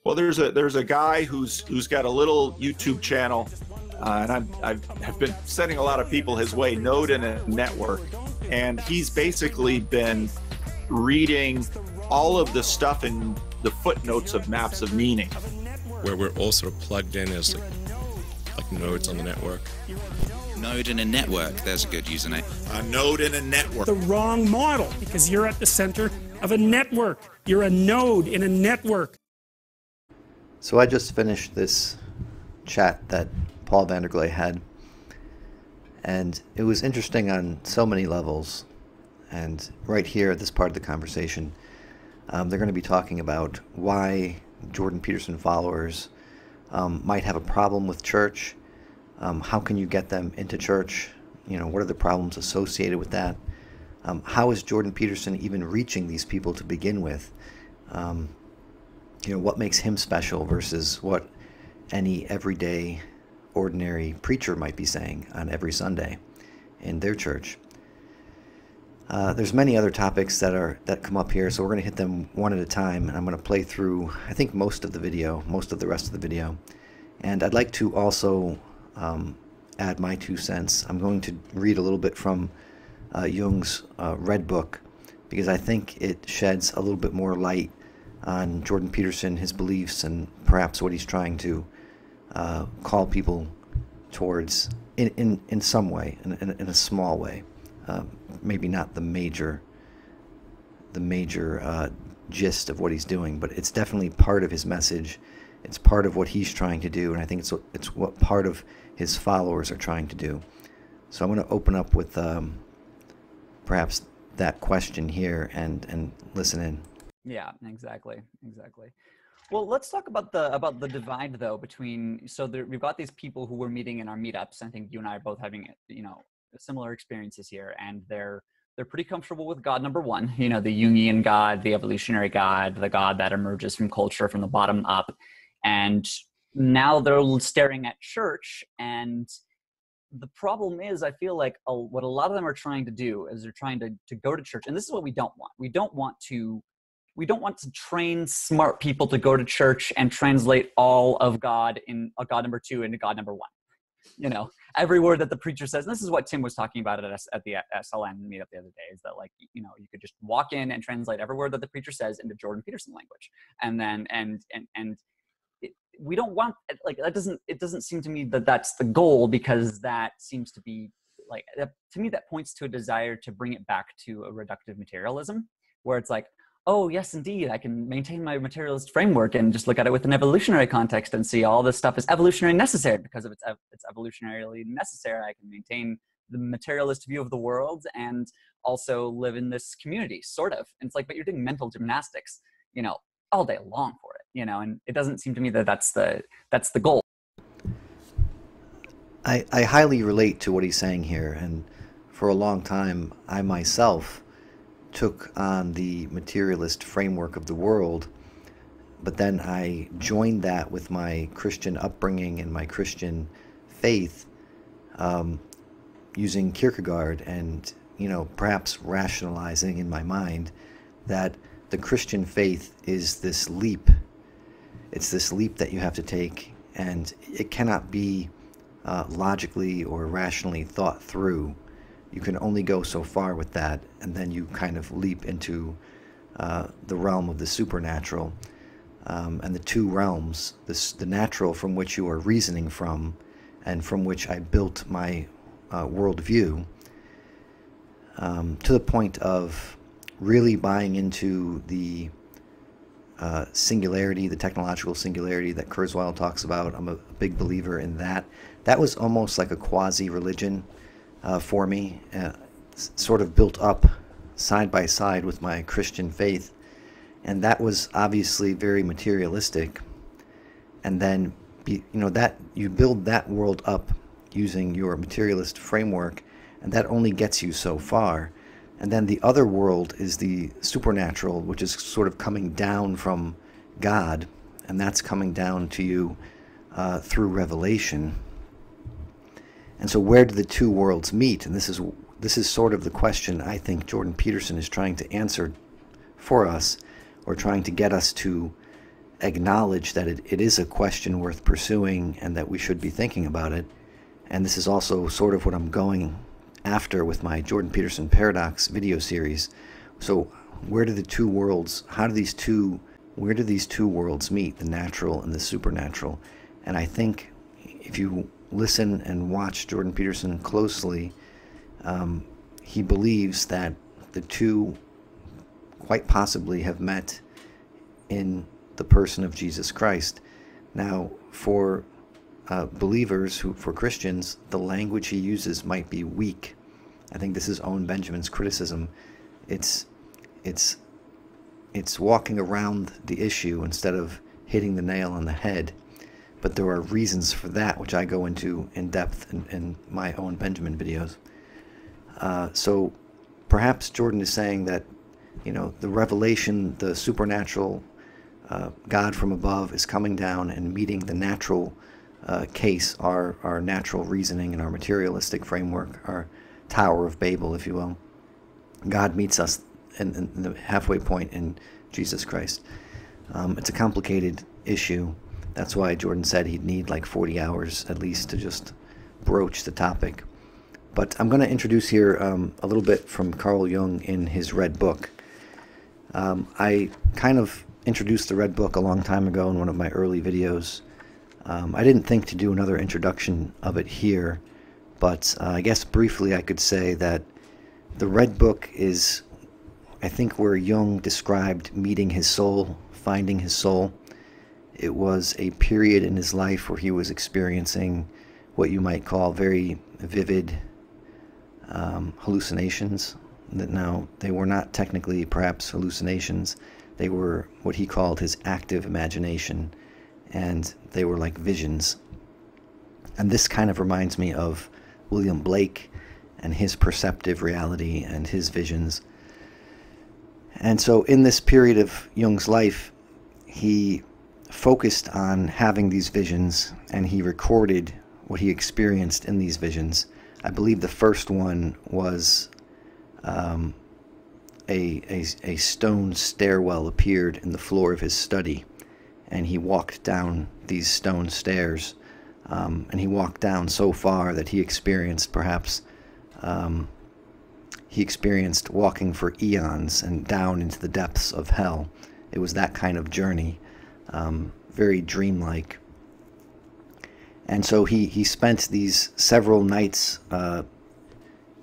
Well, there's a guy who's got a little YouTube channel, and I've been sending a lot of people his way. Node in a Network, and he's basically been reading all of the stuff in the footnotes of Maps of Meaning, where we're all sort of plugged in as like nodes on the network. Node in a network, there's a good username. A node in a network. The wrong model, because you're at the center of a network. You're a node in a network. So I just finished this chat that Paul Vanderglay had, and it was interesting on so many levels. And right here at this part of the conversation, they're going to be talking about why Jordan Peterson followers might have a problem with church. How can you get them into church? You know, what are the problems associated with that? How is Jordan Peterson even reaching these people to begin with? You know, what makes him special versus what any everyday, ordinary preacher might be saying on every Sunday in their church. There's many other topics that come up here, so we're going to hit them one at a time, and I'm going to play through, I think, most of the rest of the video. And I'd like to also add my 2 cents. I'm going to read a little bit from Jung's Red Book, because I think it sheds a little bit more light on Jordan Peterson, his beliefs, and perhaps what he's trying to call people towards in some way, in a small way. Maybe not the major gist of what he's doing, but it's definitely part of his message. It's part of what he's trying to do, and I think it's what part of his followers are trying to do. So I'm going to open up with perhaps that question here and listen in. Yeah, exactly. Well, let's talk about the divide though between. So we've got these people who were meeting in our meetups. I think you and I are both having similar experiences here, and they're pretty comfortable with God number one. You know, the Jungian God, the evolutionary God, the God that emerges from culture from the bottom up, and now they're staring at church. And the problem is, I feel like what a lot of them are trying to do is they're trying to go to church, and this is what we don't want. We don't want to train smart people to go to church and translate all of God in a God number two into God number one. You know, every word that the preacher says, and this is what Tim was talking about at the SLN meetup the other day, is that, like, you know, you could just walk in and translate every word that the preacher says into Jordan Peterson language. And then, we don't want, like, it doesn't seem to me that that's the goal, because that seems to be like, to me, that points to a desire to bring it back to a reductive materialism, where it's like, oh, yes, indeed, I can maintain my materialist framework and just look at it with an evolutionary context and see all this stuff is evolutionarily necessary. Because of it's evolutionarily necessary, I can maintain the materialist view of the world and also live in this community, sort of. And it's like, but you're doing mental gymnastics, you know, all day long for it, you know, and it doesn't seem to me that that's the goal. I highly relate to what he's saying here, and for a long time, I myself took on the materialist framework of the world, but then I joined that with my Christian upbringing and my Christian faith, using Kierkegaard, and, you know, perhaps rationalizing in my mind that the Christian faith is this leap. It's this leap that you have to take, and it cannot be logically or rationally thought through. You can only go so far with that, and then you kind of leap into the realm of the supernatural, and the two realms, the natural, from which you are reasoning from, and from which I built my worldview, to the point of really buying into the singularity, the technological singularity that Kurzweil talks about. I'm a big believer in that. That was almost like a quasi-religion for me, sort of built up side by side with my Christian faith, and that was obviously very materialistic. And then, you know, that you build that world up using your materialist framework, and that only gets you so far. And then the other world is the supernatural, which is sort of coming down from God, and that's coming down to you through revelation. And so where do the two worlds meet? And this is sort of the question I think Jordan Peterson is trying to answer for us, or trying to get us to acknowledge that it is a question worth pursuing and that we should be thinking about it. And this is also sort of what I'm going after with my Jordan Peterson Paradox video series. So where do the two worlds, where do these two worlds meet, the natural and the supernatural? And I think if you listen and watch Jordan Peterson closely, he believes that the two quite possibly have met in the person of Jesus Christ. Now, for believers, for Christians, the language he uses might be weak. I think this is Owen Benjamin's criticism. It's walking around the issue instead of hitting the nail on the head. But there are reasons for that, which I go into in depth in my Owen Benjamin videos. So perhaps Jordan is saying that, the revelation, the supernatural God from above is coming down and meeting the natural case, our natural reasoning and our materialistic framework, our Tower of Babel, if you will. God meets us in the halfway point in Jesus Christ. It's a complicated issue. That's why Jordan said he'd need like 40 hours at least to just broach the topic. But I'm going to introduce here a little bit from Carl Jung in his Red Book. I kind of introduced the Red Book a long time ago in one of my early videos. I didn't think to do another introduction of it here, but I guess briefly I could say that the Red Book is, I think, where Jung described meeting his soul, finding his soul. It was a period in his life where he was experiencing what you might call very vivid hallucinations. Now, they were not technically perhaps hallucinations. They were what he called his active imagination, and they were like visions. And this kind of reminds me of William Blake and his perceptive reality and his visions. And so in this period of Jung's life, he focused on having these visions, and he recorded what he experienced in these visions. I believe the first one was a stone stairwell appeared in the floor of his study, and he walked down these stone stairs, and he walked down so far that he experienced perhaps walking for eons and down into the depths of hell. It was that kind of journey, very dreamlike. And so he spent these several nights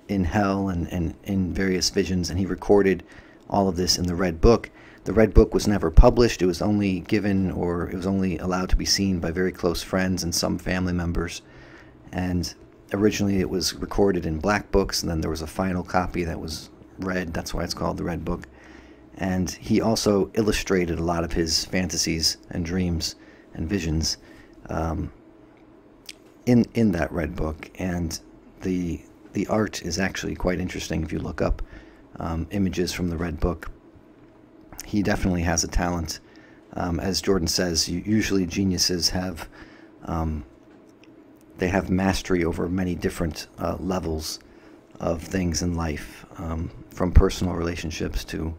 in hell and in various visions, and he recorded all of this in the Red Book. The Red Book was never published. It was only given, or it was only allowed to be seen by very close friends and some family members. And originally it was recorded in black books, and then there was a final copy that was red. That's why it's called the Red Book. And he also illustrated a lot of his fantasies and dreams and visions in that Red Book. And the art is actually quite interesting if you look up images from the Red Book. He definitely has a talent. As Jordan says, usually geniuses have they have mastery over many different levels of things in life, from personal relationships to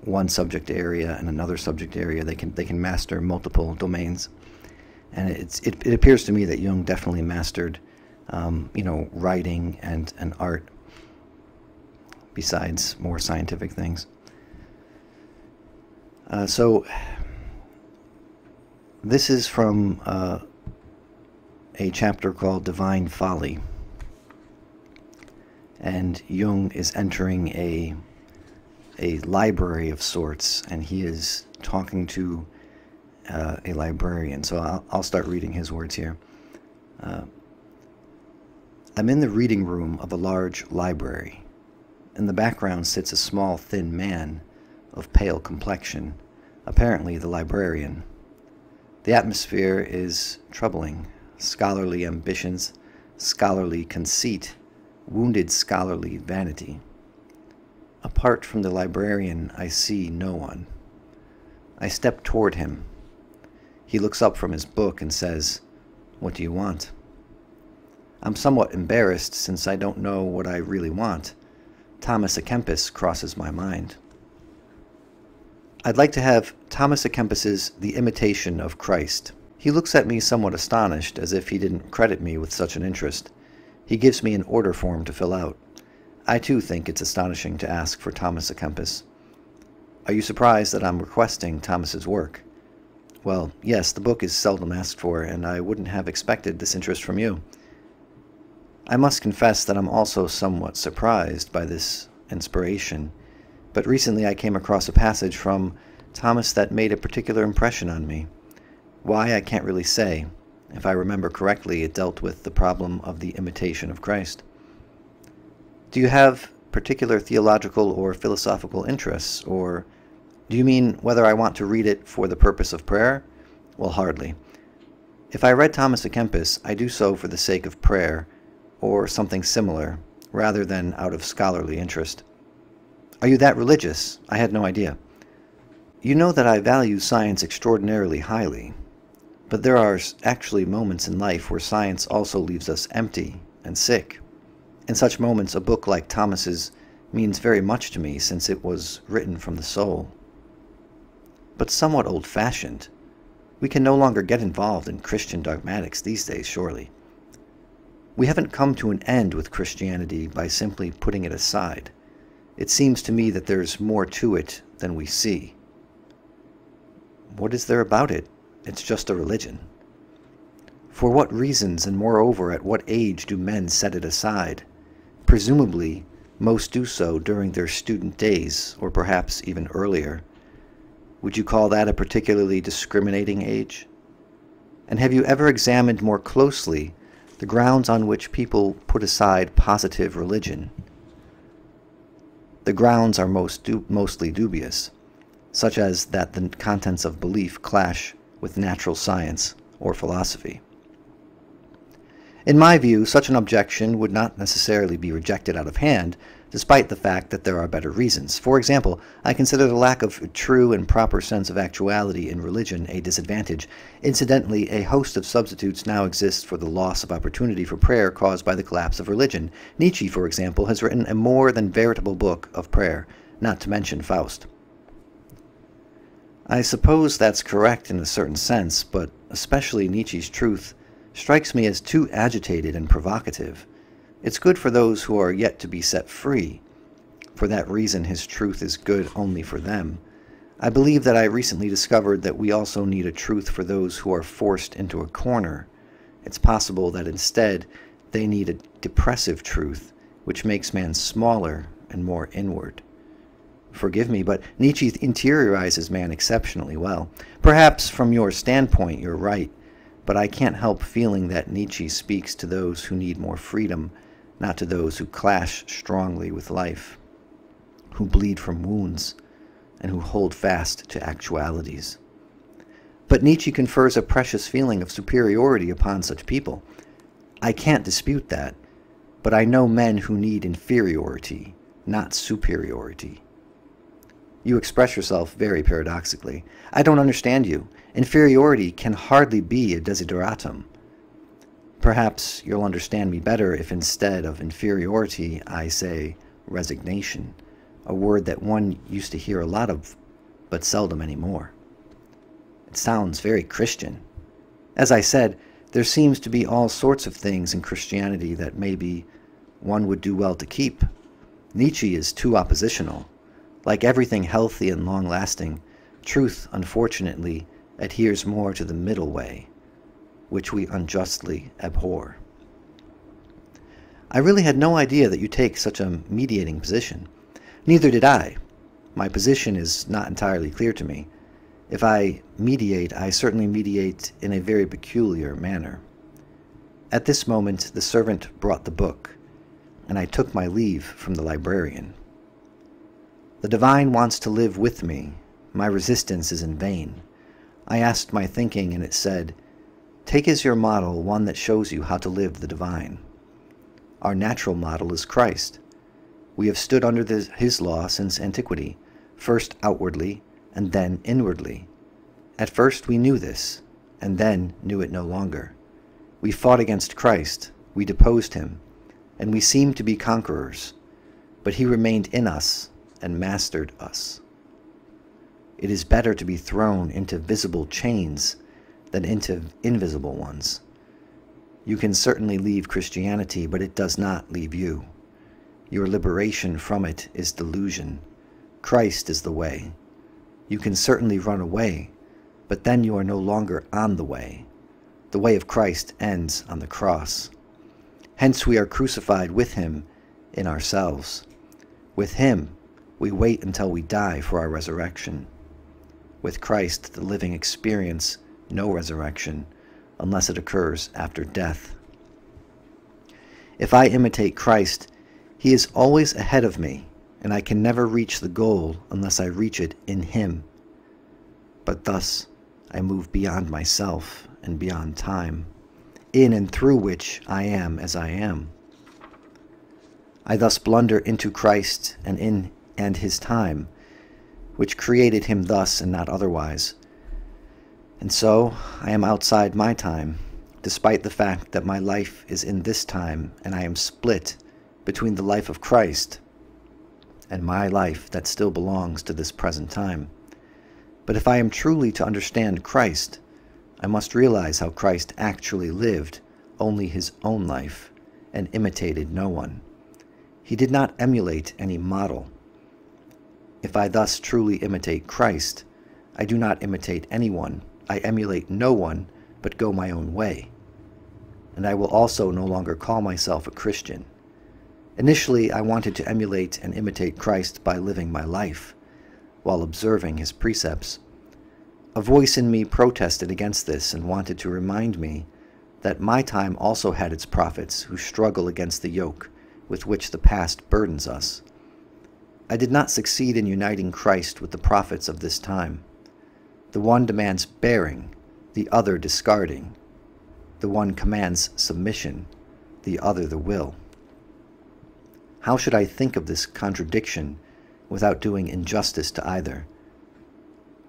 one subject area and another subject area. They can master multiple domains, and it appears to me that Jung definitely mastered writing and art, besides more scientific things. So this is from a chapter called Divine Folly, and Jung is entering a library of sorts, and he is talking to a librarian. So I'll start reading his words here. I'm in the reading room of a large library. In the background sits a small, thin man of pale complexion, apparently the librarian. The atmosphere is troubling. Scholarly ambitions, scholarly conceit, wounded scholarly vanity. Apart from the librarian, I see no one. I step toward him. He looks up from his book and says, "What do you want?" I'm somewhat embarrassed since I don't know what I really want. Thomas à Kempis crosses my mind. I'd like to have Thomas à Kempis's The Imitation of Christ. He looks at me somewhat astonished, as if he didn't credit me with such an interest. He gives me an order form to fill out. I too think it's astonishing to ask for Thomas à Kempis. Are you surprised that I'm requesting Thomas's work? Well, yes, the book is seldom asked for, and I wouldn't have expected this interest from you. I must confess that I'm also somewhat surprised by this inspiration, but recently I came across a passage from Thomas that made a particular impression on me. Why, I can't really say. If I remember correctly, it dealt with the problem of the imitation of Christ. Do you have particular theological or philosophical interests, or do you mean whether I want to read it for the purpose of prayer? Well, hardly. If I read Thomas à Kempis, I do so for the sake of prayer, or something similar, rather than out of scholarly interest. Are you that religious? I had no idea. You know that I value science extraordinarily highly, but there are actually moments in life where science also leaves us empty and sick. In such moments, a book like Thomas's means very much to me, since it was written from the soul. But somewhat old-fashioned. We can no longer get involved in Christian dogmatics these days, surely. We haven't come to an end with Christianity by simply putting it aside. It seems to me that there's more to it than we see. What is there about it? It's just a religion. For what reasons, and moreover, at what age do men set it aside? Presumably, most do so during their student days, or perhaps even earlier. Would you call that a particularly discriminating age? And have you ever examined more closely the grounds on which people put aside positive religion? The grounds are mostly dubious, such as that the contents of belief clash with natural science or philosophy. In my view, such an objection would not necessarily be rejected out of hand, despite the fact that there are better reasons. For example, I consider the lack of a true and proper sense of actuality in religion a disadvantage. Incidentally, a host of substitutes now exist for the loss of opportunity for prayer caused by the collapse of religion. Nietzsche, for example, has written a more than veritable book of prayer, not to mention Faust. I suppose that's correct in a certain sense, but especially Nietzsche's truth strikes me as too agitated and provocative. It's good for those who are yet to be set free. For that reason, his truth is good only for them. I believe that I recently discovered that we also need a truth for those who are forced into a corner. It's possible that instead they need a depressive truth, which makes man smaller and more inward. Forgive me, but Nietzsche interiorizes man exceptionally well. Perhaps from your standpoint you're right, but I can't help feeling that Nietzsche speaks to those who need more freedom, not to those who clash strongly with life, who bleed from wounds, and who hold fast to actualities. But Nietzsche confers a precious feeling of superiority upon such people. I can't dispute that, but I know men who need inferiority, not superiority. You express yourself very paradoxically. I don't understand you. Inferiority can hardly be a desideratum. Perhaps you'll understand me better if instead of inferiority I say resignation, a word that one used to hear a lot of, but seldom anymore. It sounds very Christian. As I said, there seems to be all sorts of things in Christianity that maybe one would do well to keep. Nietzsche is too oppositional. Like everything healthy and long-lasting, truth, unfortunately, adheres more to the middle way, which we unjustly abhor. I really had no idea that you take such a mediating position. Neither did I. My position is not entirely clear to me. If I mediate, I certainly mediate in a very peculiar manner. At this moment, the servant brought the book, and I took my leave from the librarian. The divine wants to live with me. My resistance is in vain. I asked my thinking, and it said, "Take as your model one that shows you how to live the divine." Our natural model is Christ. We have stood under his law since antiquity, first outwardly and then inwardly. At first we knew this, and then knew it no longer. We fought against Christ, we deposed him, and we seemed to be conquerors, but he remained in us and mastered us. It is better to be thrown into visible chains than into invisible ones. You can certainly leave Christianity, but it does not leave you. Your liberation from it is delusion. Christ is the way. You can certainly run away, but then you are no longer on the way. The way of Christ ends on the cross. Hence we are crucified with him in ourselves. With him, we wait until we die for our resurrection. With Christ, the living experience no resurrection, unless it occurs after death. If I imitate Christ, he is always ahead of me, and I can never reach the goal unless I reach it in him. But thus, I move beyond myself and beyond time, in and through which I am as I am. I thus blunder into Christ and his time, which created him thus and not otherwise. And so I am outside my time, despite the fact that my life is in this time, and I am split between the life of Christ and my life that still belongs to this present time. But if I am truly to understand Christ, I must realize how Christ actually lived only his own life and imitated no one. He did not emulate any model. If I thus truly imitate Christ, I do not imitate anyone. I emulate no one, but go my own way. And I will also no longer call myself a Christian. Initially, I wanted to emulate and imitate Christ by living my life, while observing his precepts. A voice in me protested against this and wanted to remind me that my time also had its prophets who struggle against the yoke with which the past burdens us. I did not succeed in uniting Christ with the prophets of this time. The one demands bearing, the other discarding. The one commands submission, the other the will. How should I think of this contradiction without doing injustice to either?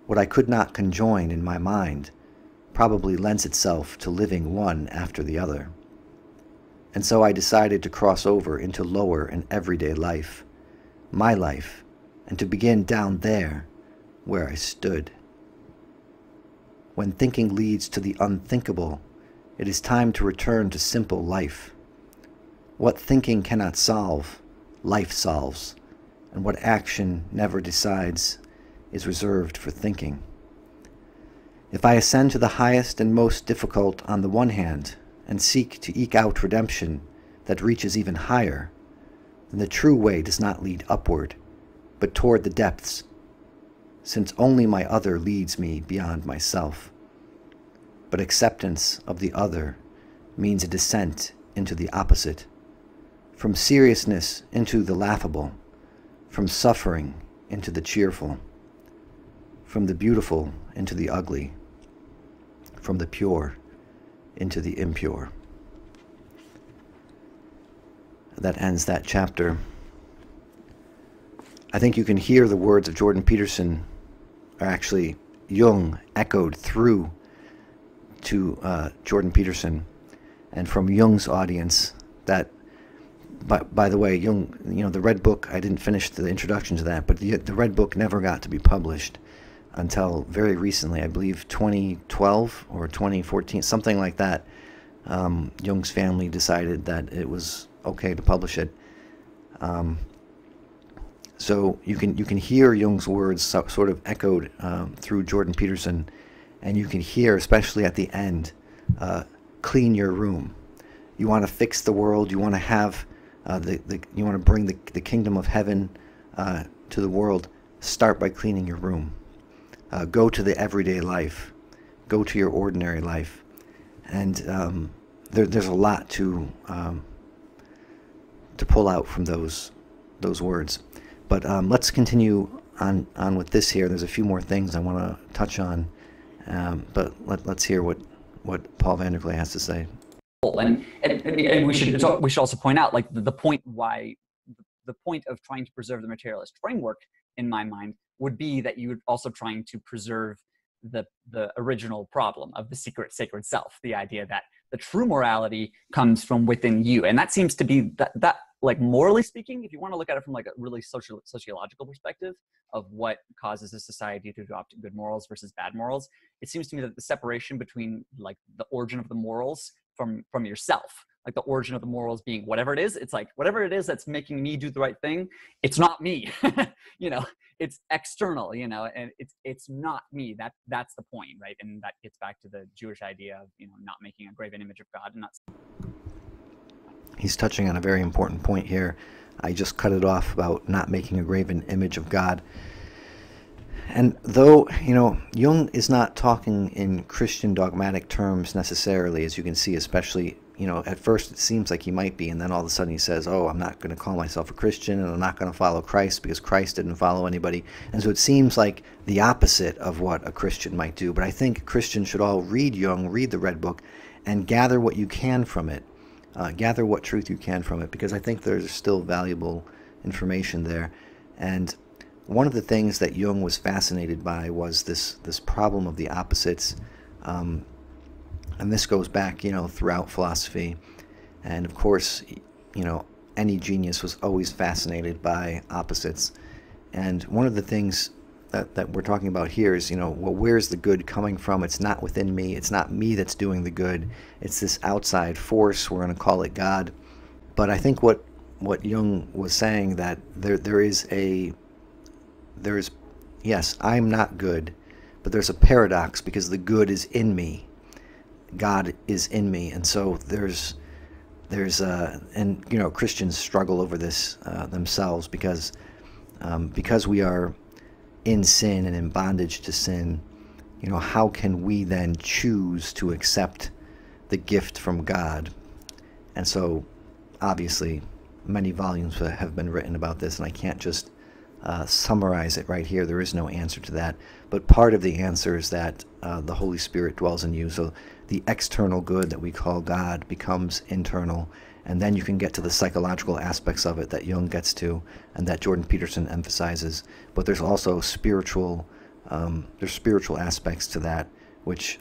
What I could not conjoin in my mind probably lends itself to living one after the other. And so I decided to cross over into lower and everyday life, my life, and to begin down there where I stood. When thinking leads to the unthinkable, it is time to return to simple life. What thinking cannot solve, life solves, and what action never decides is reserved for thinking. If I ascend to the highest and most difficult on the one hand, and seek to eke out redemption that reaches even higher, then the true way does not lead upward, but toward the depths, since only my other leads me beyond myself. But acceptance of the other means a descent into the opposite, from seriousness into the laughable, from suffering into the cheerful, from the beautiful into the ugly, from the pure into the impure. That ends that chapter. I think you can hear the words of Jordan Peterson, or actually Jung, echoed through to Jordan Peterson, and from Jung's audience. That, by the way, Jung, the Red Book, I didn't finish the introduction to that, but the Red Book never got to be published until very recently, I believe 2012 or 2014, something like that. Jung's family decided that it was okay to publish it. So you can hear Jung's words sort of echoed through Jordan Peterson, and you can hear, especially at the end, clean your room. You want to fix the world. You want to have you want to bring the kingdom of heaven to the world. Start by cleaning your room. Go to the everyday life. Go to your ordinary life, and there's a lot to pull out from those words. But let's continue on with this here. There's a few more things I want to touch on, but let's hear what Paul Vanderglay has to say. And we should also point out, like, the point of trying to preserve the materialist framework, in my mind, would be that you're also trying to preserve the original problem of the secret sacred self, the idea that the true morality comes from within you. And that seems to be that like morally speaking, if you want to look at it from like a really sociological perspective of what causes a society to adopt good morals versus bad morals, it seems to me that the separation between like the origin of the morals from yourself, like the origin of the morals being whatever it is, it's like whatever it is that's making me do the right thing, it's not me. It's external, and it's not me. That's the point, right? And that gets back to the Jewish idea of not making a graven image of God and not. He's touching on a very important point here. I just cut it off about not making a graven image of God. And though, Jung is not talking in Christian dogmatic terms necessarily, as you can see, especially, at first it seems like he might be, and then all of a sudden he says, oh, I'm not going to call myself a Christian, and I'm not going to follow Christ because Christ didn't follow anybody. And so it seems like the opposite of what a Christian might do. But I think Christians should all read Jung, read the Red Book, and gather what you can from it. Gather what truth you can from it, because I think there's still valuable information there. And one of the things that Jung was fascinated by was this problem of the opposites, and this goes back, throughout philosophy. And of course, any genius was always fascinated by opposites. And one of the things that we're talking about here is, well, where's the good coming from? It's not within me. It's not me that's doing the good. It's this outside force. We're going to call it God. But I think what Jung was saying, that yes, I'm not good, but there's a paradox, because the good is in me. God is in me. And so there's Christians struggle over this themselves, because we are in sin and in bondage to sin. How can we then choose to accept the gift from God? And so obviously many volumes have been written about this, and I can't just summarize it right here. There is no answer to that. But part of the answer is that the Holy Spirit dwells in you. So the external good that we call God becomes internal. And then you can get to the psychological aspects of it that Jung gets to and that Jordan Peterson emphasizes. But there's also spiritual aspects to that, which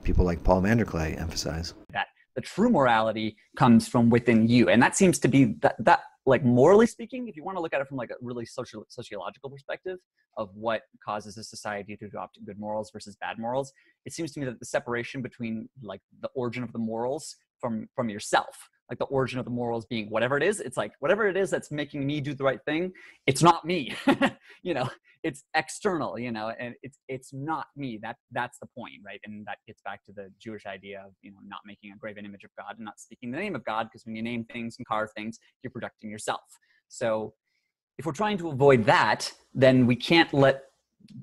people like Paul van der Klee emphasize. That the true morality comes from within you. And that seems to be that like morally speaking, if you want to look at it from like a really sociological perspective of what causes a society to adopt good morals versus bad morals, it seems to me that the separation between like the origin of the morals from yourself, like the origin of the morals being whatever it is, it's like whatever it is that's making me do the right thing, it's not me. It's external, and it's not me. That's the point, right? And that gets back to the Jewish idea of not making a graven image of God and not speaking the name of God, because when you name things and carve things, you're protecting yourself. So if we're trying to avoid that, then we can't let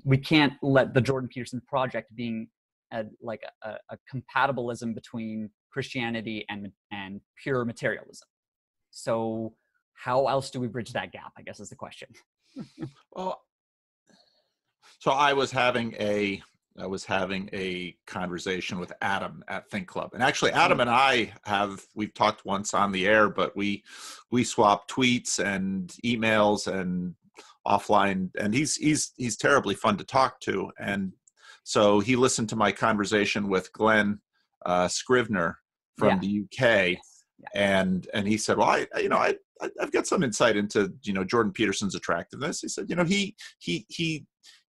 the Jordan Peterson project being a compatibilism between Christianity and pure materialism. So how else do we bridge that gap, I guess, is the question. Well, so I was having a conversation with Adam at Think Club, and actually Adam and we've talked once on the air, but we swap tweets and emails and offline, and he's terribly fun to talk to. And so he listened to my conversation with Glenn Scrivener from the UK, and he said, well, I've got some insight into Jordan Peterson's attractiveness. He said,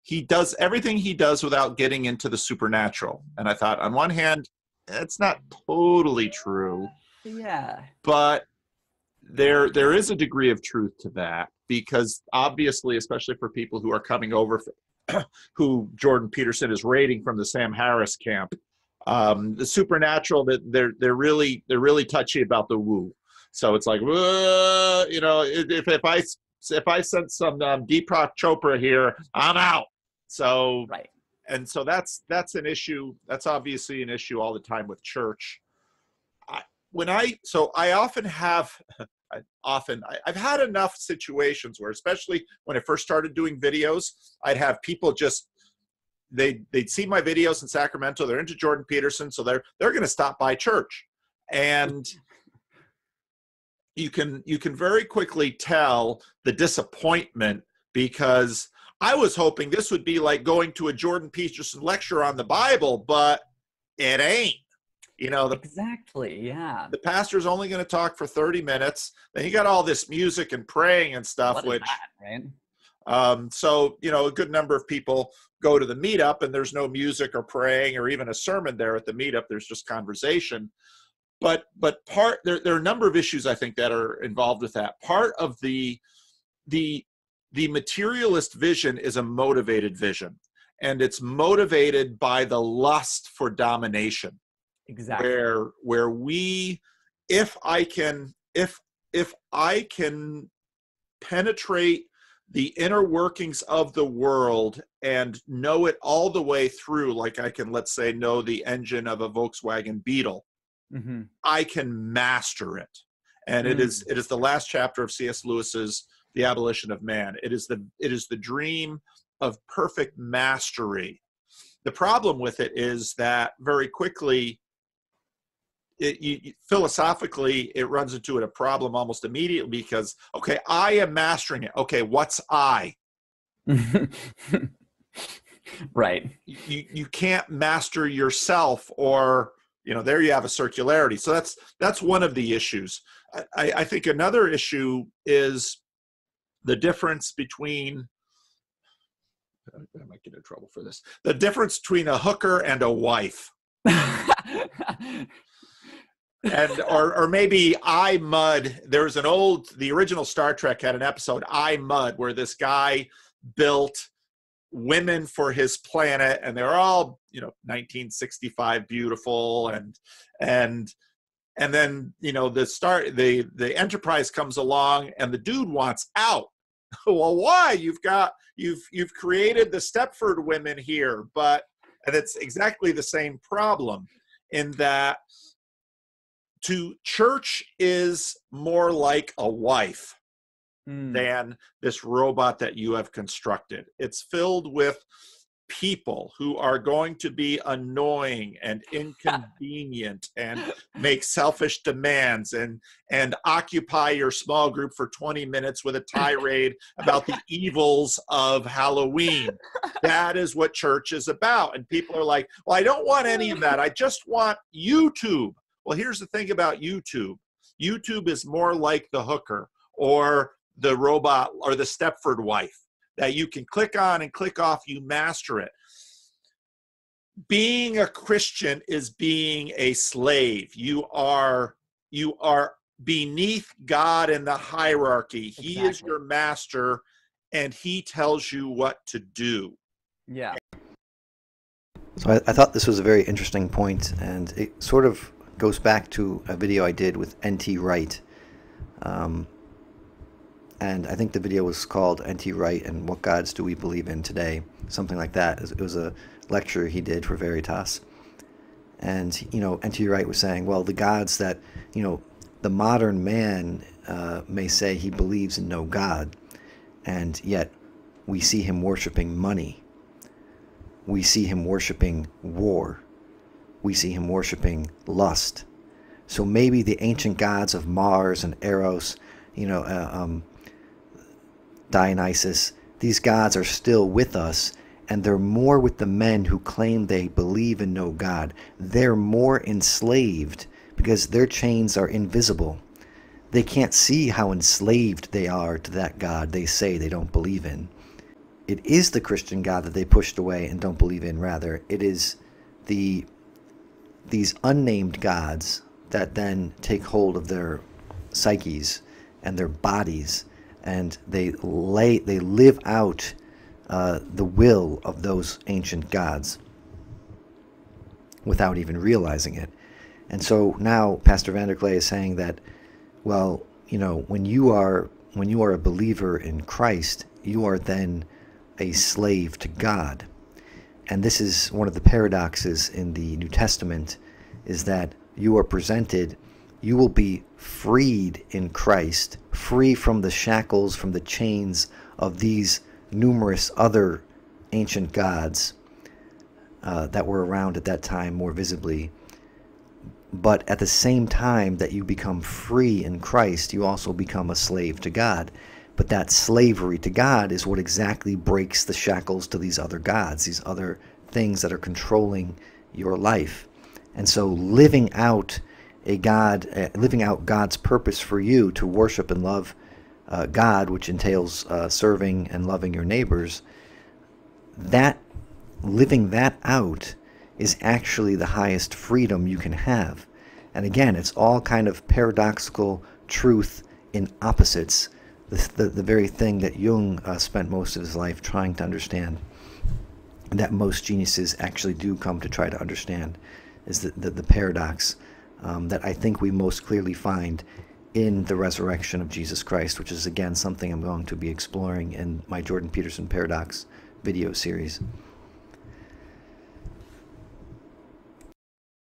he does everything he does without getting into the supernatural. And I thought, on one hand, it's not totally true. Yeah. But there is a degree of truth to that, because obviously, especially for people who are coming over, who Jordan Peterson is rating from the Sam Harris camp, the supernatural, that they're really touchy about the woo. So it's like, if I sent some Deepak Chopra here, I'm out. So right. And so that's an issue. That's obviously an issue all the time with church. I've had enough situations where, especially when I first started doing videos, I'd have people just, they'd see my videos in Sacramento. They're into Jordan Peterson, so they're going to stop by church, and you can very quickly tell the disappointment, because I was hoping this would be like going to a Jordan Peterson lecture on the Bible, but it ain't. You know, Exactly. Yeah. the pastor's only going to talk for 30 minutes. Then you got all this music and praying and stuff, What is which, that, right? so, you know, a good number of people go to the meetup and there's no music or praying or even a sermon there at the meetup. There's just conversation. But there are a number of issues I think that are involved with that. Part of the materialist vision is a motivated vision, and it's motivated by the lust for domination. Exactly. Where we, if I can penetrate the inner workings of the world and know it all the way through, like I can, let's say, know the engine of a Volkswagen Beetle, Mm-hmm. I can master it. And it is the last chapter of C.S. Lewis's The Abolition of Man. It is the dream of perfect mastery. The problem with it is that very quickly, philosophically, it runs into a problem almost immediately because, okay, I am mastering it. Okay, what's I? Right. You can't master yourself, or, you know, there you have a circularity. So that's one of the issues. I think another issue is the difference between, I might get in trouble for this, the difference between a hooker and a wife. And or maybe I Mud. There's the original Star Trek had an episode, I Mud, where this guy built women for his planet, and they're all, you know, 1965 beautiful, and then, you know, the Enterprise comes along and the dude wants out. Well, why? You've created the Stepford women here, and it's exactly the same problem in that church is more like a wife than this robot that you have constructed. It's filled with people who are going to be annoying and inconvenient and make selfish demands and occupy your small group for 20 minutes with a tirade about the evils of Halloween. That is what church is about. And people are like, well, I don't want any of that. I just want YouTube. Well, here's the thing about YouTube. YouTube is more like the hooker or the robot or the Stepford wife that you can click on and click off. You master it. Being a Christian is being a slave. You are beneath God in the hierarchy. Exactly. He is your master, and he tells you what to do. Yeah. So I thought this was a very interesting point, and it sort of goes back to a video I did with N.T. Wright. And I think the video was called N.T. Wright and What Gods Do We Believe in Today? Something like that. It was a lecture he did for Veritas. And, you know, N.T. Wright was saying, well, the gods that, you know, the modern man may say he believes in no God, and yet we see him worshiping money. We see him worshiping war. We see him worshiping lust. So maybe the ancient gods of Mars and Eros, you know, Dionysus, these gods are still with us, and they're more with the men who claim they believe in no God. They're more enslaved because their chains are invisible. They can't see how enslaved they are to that God they say they don't believe in. It is the Christian God that they pushed away and don't believe in. Rather, it is these unnamed gods that then take hold of their psyches and their bodies, and they live out the will of those ancient gods without even realizing it. And so now Pastor Vanderklay is saying that, well, you know, when you are a believer in Christ, you are then a slave to God. And this is one of the paradoxes in the New Testament, is that you are presented, you will be freed in Christ, free from the shackles, from the chains of these numerous other ancient gods that were around at that time more visibly. But at the same time that you become free in Christ, you also become a slave to God. But that slavery to God is what exactly breaks the shackles to these other gods, these other things that are controlling your life. And so living out God's purpose for you to worship and love God, which entails serving and loving your neighbors, that living that out is actually the highest freedom you can have. And again, it's all kind of paradoxical truth in opposites, the very thing that Jung spent most of his life trying to understand, that most geniuses actually do come to try to understand, is the paradox that I think we most clearly find in the resurrection of Jesus Christ, which is again something I'm going to be exploring in my Jordan Peterson Paradox video series.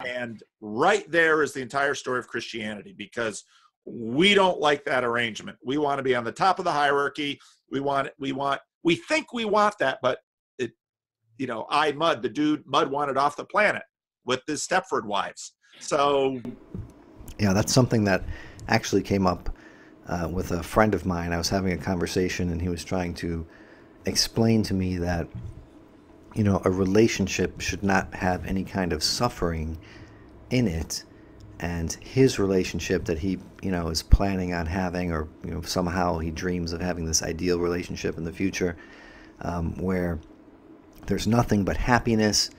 And right there is the entire story of Christianity, because we don't like that arrangement. We want to be on the top of the hierarchy. We think we want that, but Mud wanted off the planet with the Stepford wives. So yeah, that's something that actually came up with a friend of mine. I was having a conversation and he was trying to explain to me that, a relationship should not have any kind of suffering in it, and his relationship that he, is planning on having, or, somehow he dreams of having this ideal relationship in the future, where there's nothing but happiness,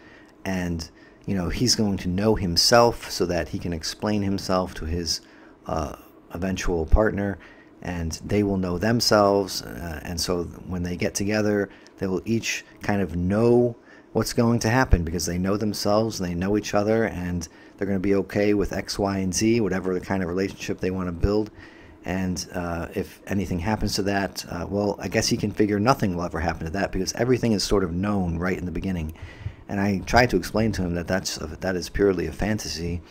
and, he's going to know himself so that he can explain himself to his eventual partner, and they will know themselves, and so when they get together, they will each kind of know what's going to happen because they know themselves and they know each other, and they're going to be okay with X, Y, and Z, whatever the kind of relationship they want to build. And if anything happens to that, well, I guess he can figure nothing will ever happen to that because everything is sort of known right in the beginning. And I tried to explain to him that that is purely a fantasy,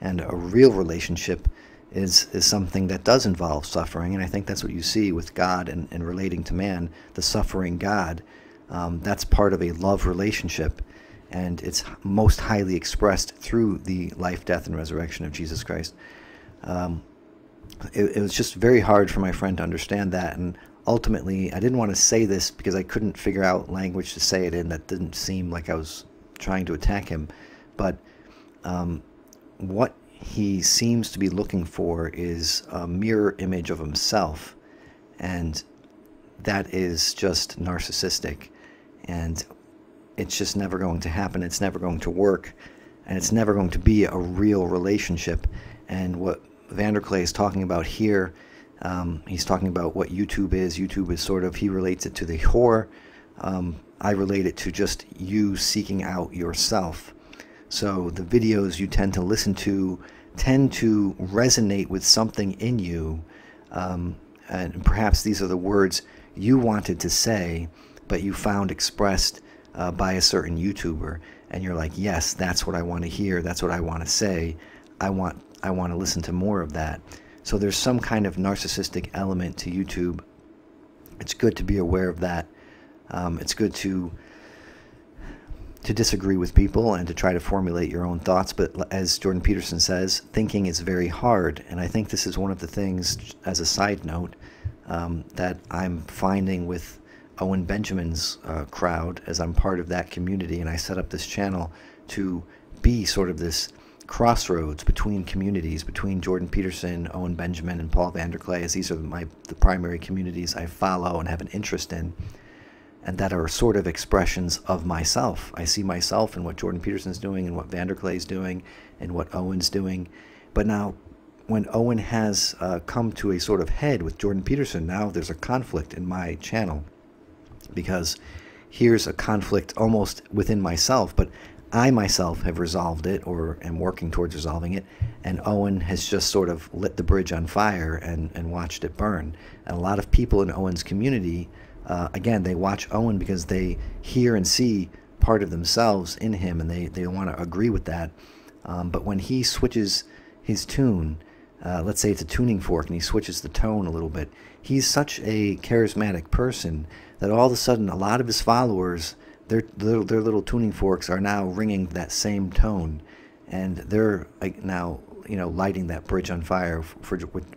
and a real relationship is something that does involve suffering. And I think that's what you see with God and relating to man, the suffering God. That's part of a love relationship, and it's most highly expressed through the life, death, and resurrection of Jesus Christ. It was just very hard for my friend to understand that, and ultimately I didn't want to say this because I couldn't figure out language to say it in that didn't seem like I was trying to attack him. But what he seems to be looking for is a mirror image of himself, and that is just narcissistic, and it's just never going to happen. It's never going to work, and it's never going to be a real relationship. And what Vanderklay is talking about here, he's talking about what YouTube is. YouTube is sort of, he relates it to the whore. I relate it to just you seeking out yourself. So the videos you tend to listen to tend to resonate with something in you, and perhaps these are the words you wanted to say, but you found expressed by a certain YouTuber, and you're like, yes, that's what I want to hear, that's what I want to say, I want to listen to more of that. So there's some kind of narcissistic element to YouTube. It's good to be aware of that. It's good to disagree with people and to try to formulate your own thoughts, but as Jordan Peterson says, thinking is very hard, and I think this is one of the things, as a side note, that I'm finding with Owen Benjamin's crowd, as I'm part of that community, and I set up this channel to be sort of this crossroads between communities, between Jordan Peterson, Owen Benjamin, and Paul Vanderklay, as these are the primary communities I follow and have an interest in, and that are sort of expressions of myself. I see myself in what Jordan Peterson's doing and what Vanderklay's doing and what Owen's doing. But now, when Owen has come to a sort of head with Jordan Peterson, now there's a conflict in my channel, because here's a conflict almost within myself, but I myself have resolved it, or am working towards resolving it, and Owen has just sort of lit the bridge on fire and watched it burn. And a lot of people in Owen's community, again, they watch Owen because they hear and see part of themselves in him, and they want to agree with that. But when he switches his tune, let's say it's a tuning fork, and he switches the tone a little bit, he's such a charismatic person that all of a sudden a lot of his followers, their little tuning forks are now ringing that same tone, and they're like now, lighting that bridge on fire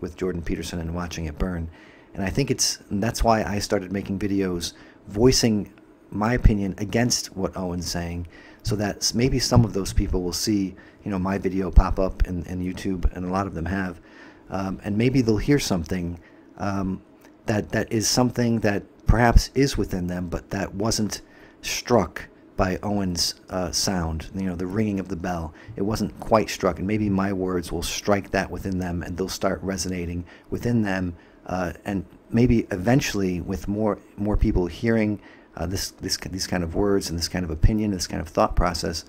with Jordan Peterson and watching it burn. And I think that's why I started making videos voicing my opinion against what Owen's saying, so that maybe some of those people will see, you know, my video pop up in YouTube, and a lot of them have, and maybe they'll hear something that is something that perhaps is within them, but that wasn't struck by Owen's sound, you know, the ringing of the bell. It wasn't quite struck, and maybe my words will strike that within them, and they'll start resonating within them, and maybe eventually, with more people hearing these kind of words and this kind of opinion, this kind of thought process,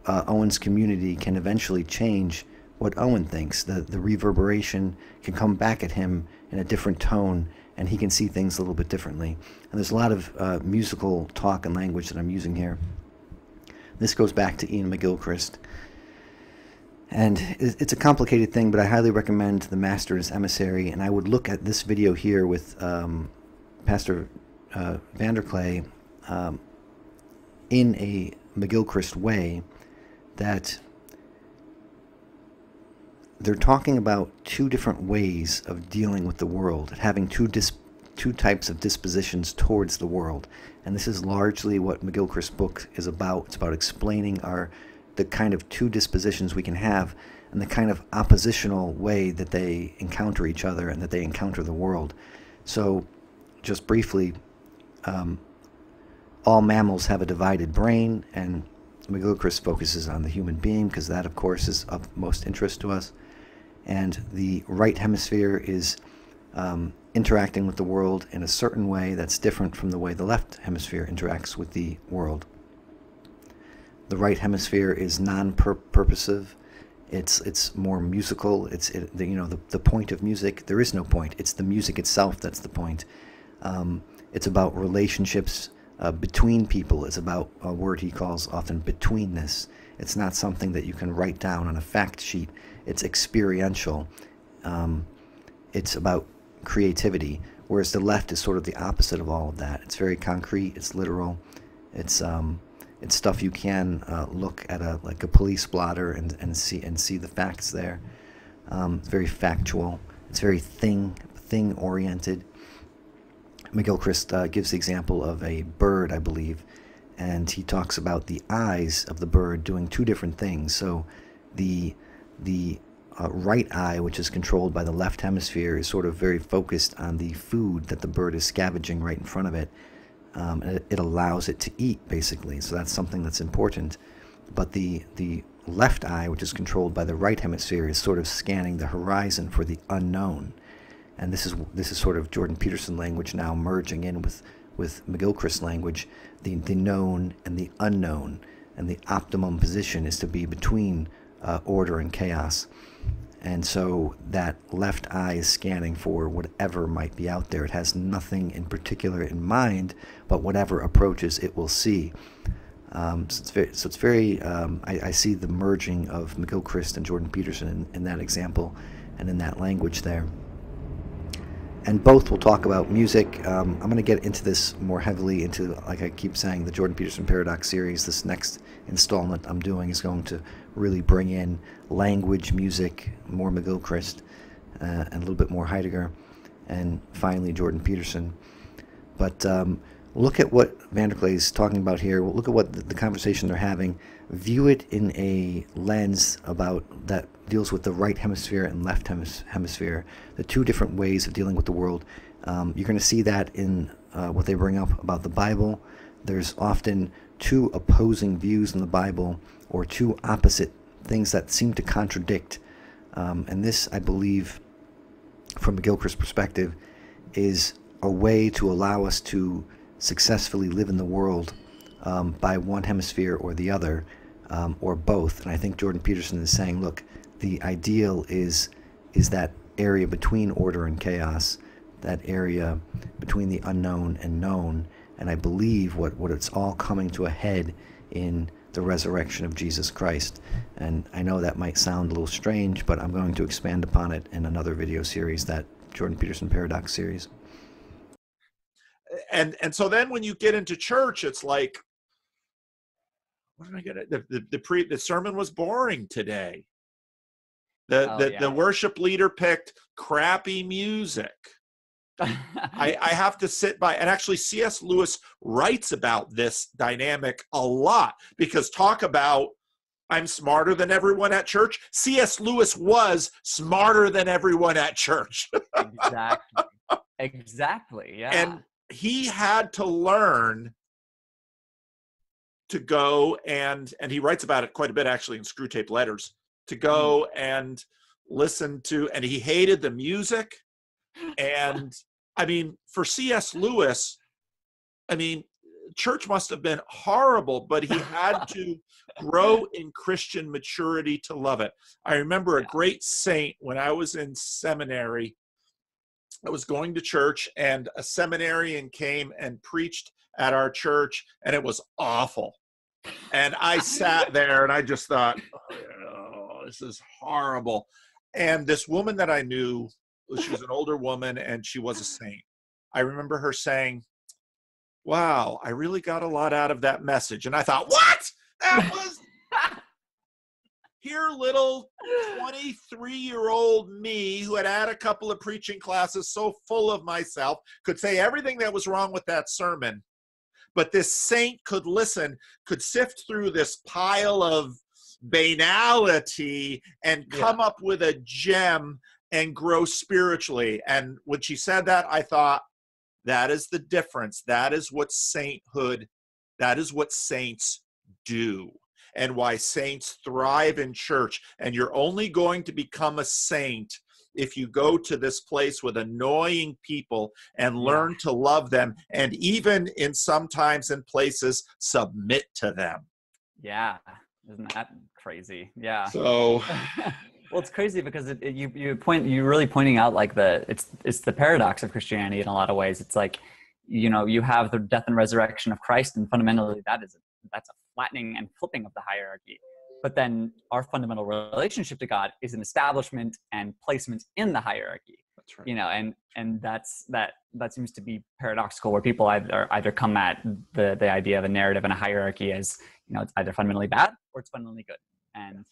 Owen's community can eventually change what Owen thinks. The reverberation can come back at him in a different tone, and he can see things a little bit differently. And there's a lot of musical talk and language that I'm using here. This goes back to Ian McGilchrist. And it's a complicated thing, but I highly recommend The Master and His Emissary. And I would look at this video here with Pastor Vanderklay in a McGilchrist way, that they're talking about two different ways of dealing with the world, having two types of dispositions towards the world. And this is largely what McGilchrist's book is about. It's about explaining the kind of two dispositions we can have, and the kind of oppositional way that they encounter each other and that they encounter the world. So, just briefly, all mammals have a divided brain, and McGilchrist focuses on the human being because that, of course, is of most interest to us. And the right hemisphere is interacting with the world in a certain way that's different from the way the left hemisphere interacts with the world. The right hemisphere is non-purposive. It's more musical. You know, the point of music. There is no point. It's the music itself that's the point. It's about relationships between people. It's about a word he calls often betweenness. It's not something that you can write down on a fact sheet. It's experiential. It's about creativity, whereas the left is sort of the opposite of all of that. It's very concrete. It's literal. It's stuff you can look at like a police blotter and see the facts there. It's very factual. It's very thing oriented. McGilchrist gives the example of a bird, I believe, and he talks about the eyes of the bird doing two different things. So the right eye, which is controlled by the left hemisphere, is sort of very focused on the food that the bird is scavenging right in front of it. And it allows it to eat, basically. So that's something that's important. But the left eye, which is controlled by the right hemisphere, is sort of scanning the horizon for the unknown. And this is sort of Jordan Peterson language now merging in with McGilchrist language, the known and the unknown. And the optimum position is to be between order and chaos. And so that left eye is scanning for whatever might be out there. It has nothing in particular in mind, but whatever approaches it will see. I see the merging of McGilchrist and Jordan Peterson in that example and in that language there. And both will talk about music. I'm going to get into this more heavily into, like I keep saying, the Jordan Peterson Paradox series. This next installment I'm doing is going to really bring in language, music, more McGilchrist, and a little bit more Heidegger, and finally Jordan Peterson. But look at what Vanderklay is talking about here. Look at what the conversation they're having. View it in a lens that deals with the right hemisphere and left hemisphere, the two different ways of dealing with the world. You're going to see that in what they bring up about the Bible. There's often two opposing views in the Bible, or two opposite things that seem to contradict. And this, I believe, from McGilchrist's perspective, is a way to allow us to successfully live in the world by one hemisphere or the other, or both. And I think Jordan Peterson is saying, look, the ideal is that area between order and chaos, that area between the unknown and known. And I believe what it's all coming to a head in the resurrection of Jesus Christ. And I know that might sound a little strange, but I'm going to expand upon it in another video series, that Jordan Peterson Paradox series. And so then when you get into church, it's like, what am I gonna? The sermon was boring today. The worship leader picked crappy music. I have to sit by, and actually C.S. Lewis writes about this dynamic a lot, because talk about I'm smarter than everyone at church. C.S. Lewis was smarter than everyone at church. Exactly. Exactly. Yeah. And he had to learn to go and he writes about it quite a bit actually in Screw Tape Letters, to go and listen to, and he hated the music. And I mean, for C.S. Lewis, I mean, church must have been horrible, but he had to grow in Christian maturity to love it. I remember a great saint when I was in seminary. I was going to church, and a seminarian came and preached at our church, and it was awful. And I sat there and I just thought, oh, this is horrible. And this woman that I knew, she was an older woman and she was a saint. I remember her saying, wow, I really got a lot out of that message. And I thought, what? That was here little 23-year-old me who had a couple of preaching classes, so full of myself, could say everything that was wrong with that sermon. But this saint could listen, could sift through this pile of banality and come up with a gem and grow spiritually. And when she said that, I thought, that is the difference. That is what sainthood, that is what saints do, and why saints thrive in church. And you're only going to become a saint if you go to this place with annoying people and learn to love them, and even in sometimes in places submit to them. Yeah. Isn't that crazy? Yeah. So well, it's crazy because you're really pointing out like it's the paradox of Christianity in a lot of ways. It's like, you know, you have the death and resurrection of Christ, and fundamentally that's a flattening and flipping of the hierarchy. But then our fundamental relationship to God is an establishment and placement in the hierarchy. That's right. You know, and that seems to be paradoxical, where people either come at the idea of a narrative and a hierarchy as, you know, it's either fundamentally bad or it's fundamentally good. And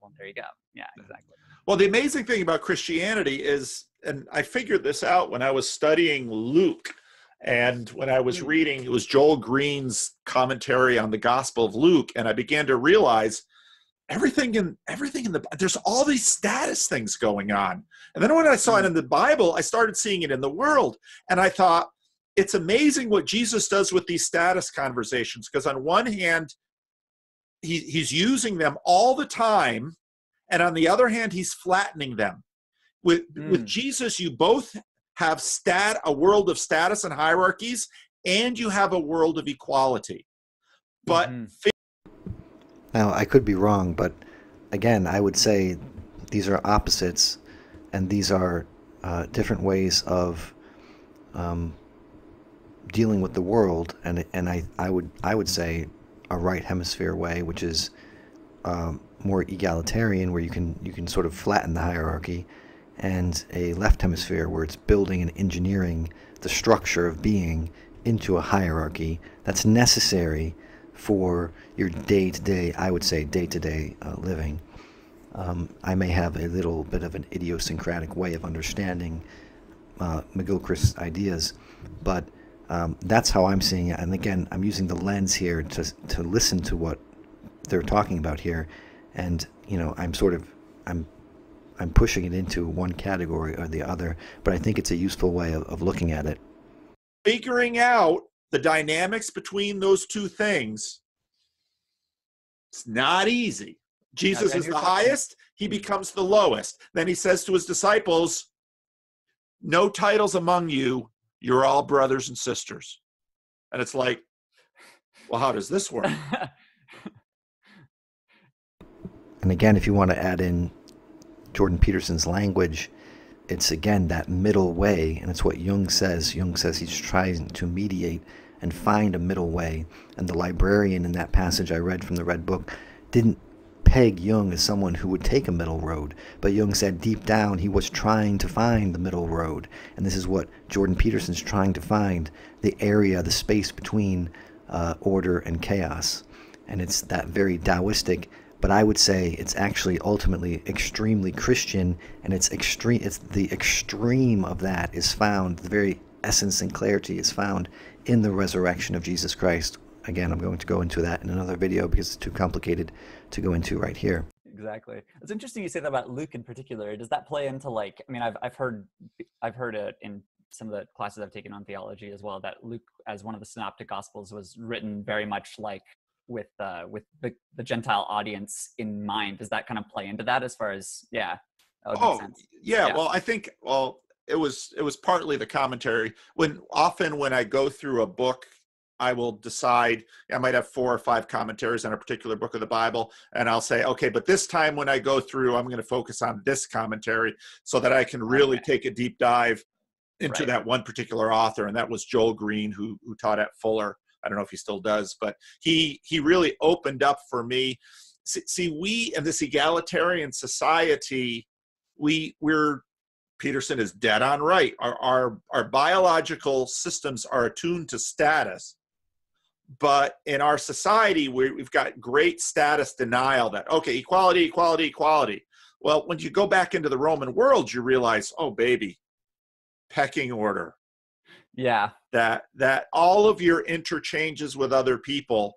well, there you go. Yeah, exactly. Well, the amazing thing about Christianity is, and I figured this out when I was studying Luke, and when I was reading, it was Joel Green's commentary on the Gospel of Luke, and I began to realize everything in the, there's all these status things going on. And then when I saw it in the Bible, I started seeing it in the world. And I thought, it's amazing what Jesus does with these status conversations, because on one hand, he's using them all the time, and on the other hand, he's flattening them. With Jesus, you both have a world of status and hierarchies, and you have a world of equality. But now, I could be wrong, but again, I would say these are opposites, and these are different ways of dealing with the world. And I would say a right hemisphere way, which is more egalitarian, where you can sort of flatten the hierarchy, and a left hemisphere where it's building and engineering the structure of being into a hierarchy that's necessary for your day-to-day, I would say day-to-day living. I may have a little bit of an idiosyncratic way of understanding McGilchrist's ideas, but that's how I'm seeing it. And again, I'm using the lens here to listen to what they're talking about here, and you know, I'm pushing it into one category or the other, but I think it's a useful way of looking at it. Figuring out the dynamics between those two things, it's not easy. Jesus is the highest, he becomes the lowest. Then he says to his disciples, no titles among you, you're all brothers and sisters. And it's like, well, how does this work? And again, if you want to add in Jordan Peterson's language, it's again that middle way, and it's what Jung says. Jung says he's trying to mediate and find a middle way. And the librarian in that passage I read from the Red Book didn't peg Jung as someone who would take a middle road, but Jung said deep down he was trying to find the middle road. And this is what Jordan Peterson's trying to find, the area, the space between order and chaos. And it's that very Taoistic but I would say it's actually ultimately extremely Christian, and it's the extreme of that is found, the very essence and clarity is found in the resurrection of Jesus Christ. Again, I'm going to go into that in another video because it's too complicated to go into right here. Exactly. It's interesting you say that about Luke in particular. Does that play into, like, I mean, I've heard it in some of the classes I've taken on theology as well, that Luke, as one of the synoptic gospels, was written very much like with the Gentile audience in mind. Does that kind of play into that as far as, yeah? That would make sense. Yeah. Well, I think, it was partly the commentary. When I go through a book, I will decide, I might have 4 or 5 commentaries on a particular book of the Bible, and I'll say, okay, but this time when I go through, I'm going to focus on this commentary so that I can really take a deep dive into that one particular author. And that was Joel Green, who taught at Fuller. I don't know if he still does, but he really opened up for me. See, we in this egalitarian society, we're Peterson is dead on right. Our biological systems are attuned to status. But in our society, we've got great status denial that, okay, equality, equality, equality. Well, when you go back into the Roman world, you realize, oh, baby, pecking order. Yeah. That all of your interchanges with other people,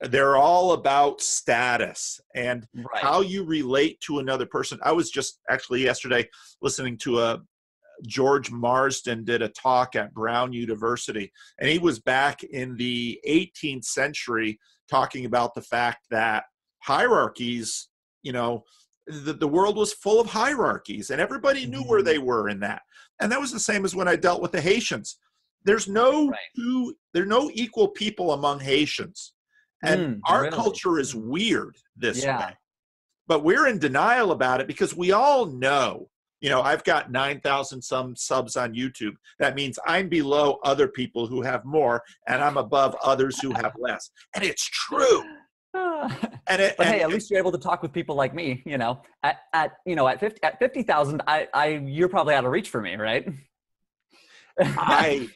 they're all about status and how you relate to another person. I was just actually yesterday listening to George Marsden did a talk at Brown University, and he was back in the 18th century talking about the fact that hierarchies, the world was full of hierarchies, and everybody knew where they were in that. And that was the same as when I dealt with the Haitians. There's no equal people among Haitians. And our culture is weird this way. But we're in denial about it because we all know, I've got 9,000 some subs on YouTube. That means I'm below other people who have more, and I'm above others who have less. And it's true. Hey, at least you're able to talk with people like me, at 50,000, you're probably out of reach for me, right? I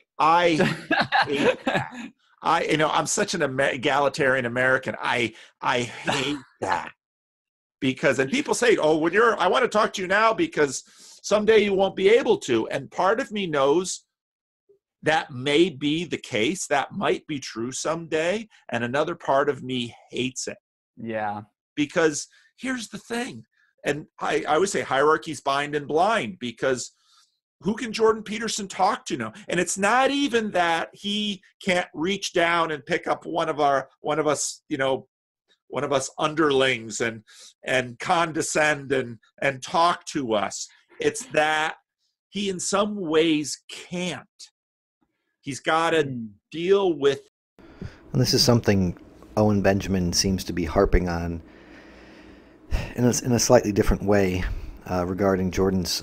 hate that. I'm such an egalitarian American. I hate that because, and people say, oh, I want to talk to you now because someday you won't be able to. And part of me knows that may be the case. That might be true someday. And another part of me hates it. Yeah. Because here's the thing. And I always say hierarchies bind and blind, because who can Jordan Peterson talk to now? And it's not even that he can't reach down and pick up one of us underlings and condescend and talk to us. It's that he in some ways can't. He's got to deal with. And this is something Owen Benjamin seems to be harping on in a slightly different way regarding Jordan's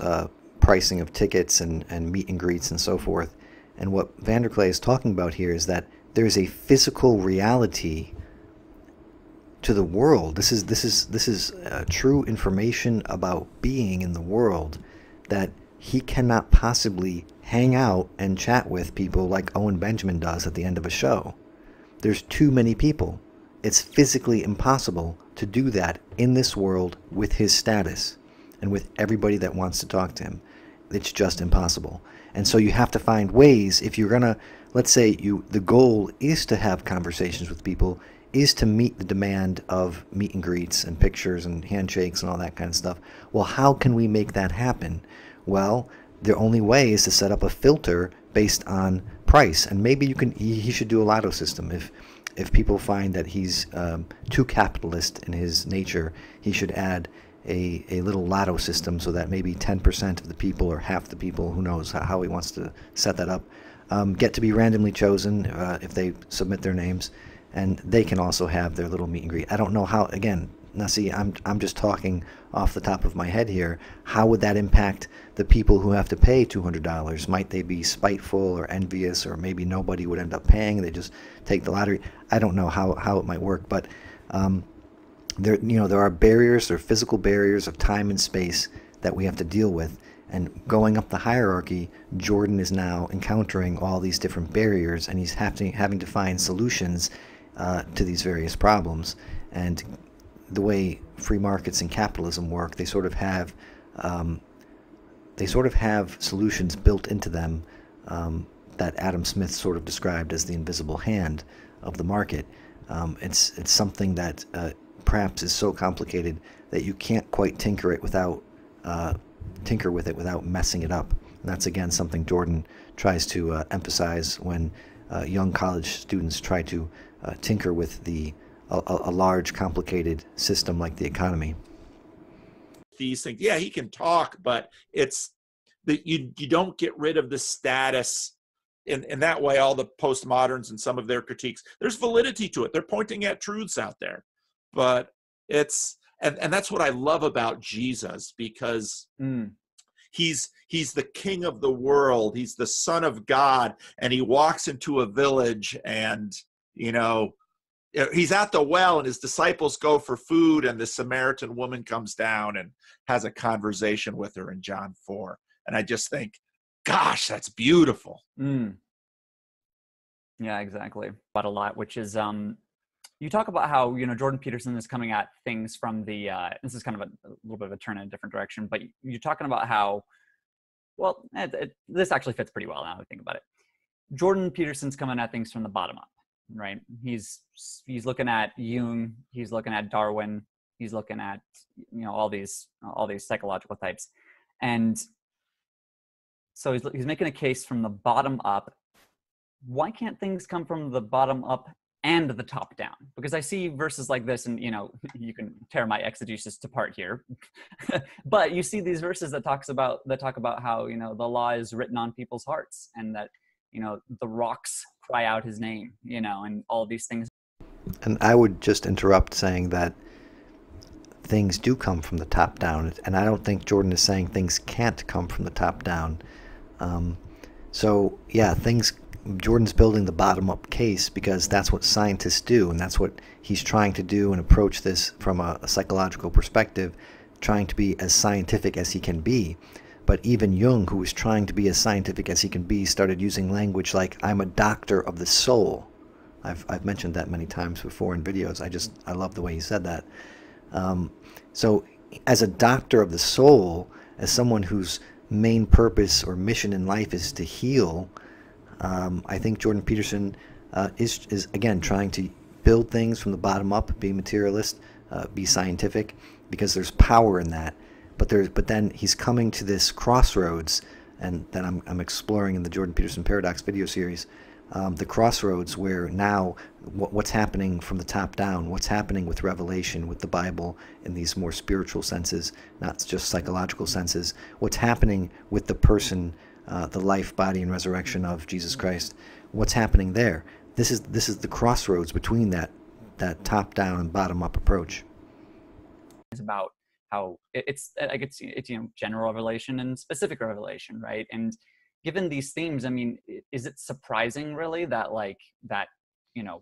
pricing of tickets and meet and greets and so forth. And what Vanderklay is talking about here is that there's a physical reality to the world. This is true information about being in the world, that he cannot possibly hang out and chat with people like Owen Benjamin does at the end of a show. There's too many people. It's physically impossible to do that in this world with his status and with everybody that wants to talk to him. It's just impossible. And so you have to find ways, if you're gonna, let's say the goal is to have conversations with people, is to meet the demand of meet and greets and pictures and handshakes and all that kind of stuff. Well, how can we make that happen? Well, the only way is to set up a filter based on price. And maybe he should do a lotto system. If people find that he's too capitalist in his nature, he should add a little lotto system so that maybe 10% of the people or half the people, who knows how he wants to set that up, get to be randomly chosen if they submit their names, and they can also have their little meet and greet. I don't know how, again, now see, I'm just talking off the top of my head here. How would that impact the people who have to pay $200? Might they be spiteful or envious, or maybe nobody would end up paying, they just take the lottery? I don't know how it might work, but there are barriers, there are physical barriers of time and space that we have to deal with. And going up the hierarchy, Jordan is now encountering all these different barriers, and he's having to find solutions to these various problems. And the way free markets and capitalism work, they sort of have solutions built into them that Adam Smith sort of described as the invisible hand of the market. It's something that perhaps is so complicated that you can't quite tinker with it without messing it up. And that's again something Jordan tries to emphasize when young college students try to tinker with a large, complicated system like the economy. These things, yeah, he can talk, but it's that you don't get rid of the status. In that way, all the postmoderns and some of their critiques, there's validity to it. They're pointing at truths out there, but it's and that's what I love about Jesus, because he's the king of the world. He's the Son of God, and he walks into a village, and he's at the well, and his disciples go for food, and the Samaritan woman comes down and has a conversation with her in John 4. And I just think, gosh, that's beautiful. Yeah, exactly. But a lot, which is you talk about how Jordan Peterson is coming at things from the this is kind of a little bit of a turn in a different direction, but you're talking about how, well, this actually fits pretty well now that I think about it. Jordan Peterson's coming at things from the bottom up, right? He's looking at Jung, he's looking at Darwin, he's looking at all these psychological types, and so he's making a case from the bottom up. Why can't things come from the bottom up and the top down? Because I see verses like this, and you can tear my exegesis apart here, but you see these verses that talk about how the law is written on people's hearts, and that the rocks cry out his name, and all these things. And I would just interrupt saying that things do come from the top down, and I don't think Jordan is saying things can't come from the top down. So yeah, Jordan's building the bottom-up case because that's what scientists do, and that's what he's trying to do and approach this from a psychological perspective, trying to be as scientific as he can be. But even Jung, who was trying to be as scientific as he can be, started using language like, I'm a doctor of the soul. I've mentioned that many times before in videos. I love the way he said that. So as a doctor of the soul, as someone whose main purpose or mission in life is to heal, I think Jordan Peterson is again trying to build things from the bottom up, be materialist, be scientific, because there's power in that. But then he's coming to this crossroads, and that I'm exploring in the Jordan Peterson Paradox video series, the crossroads where now what's happening from the top down, what's happening with revelation, with the Bible in these more spiritual senses, not just psychological senses, what's happening with the person, the life, body, and resurrection of Jesus Christ, what's happening there. This is the crossroads between that top down and bottom up approach. It's about how it's general revelation and specific revelation, right? And given these themes, I mean, is it surprising really that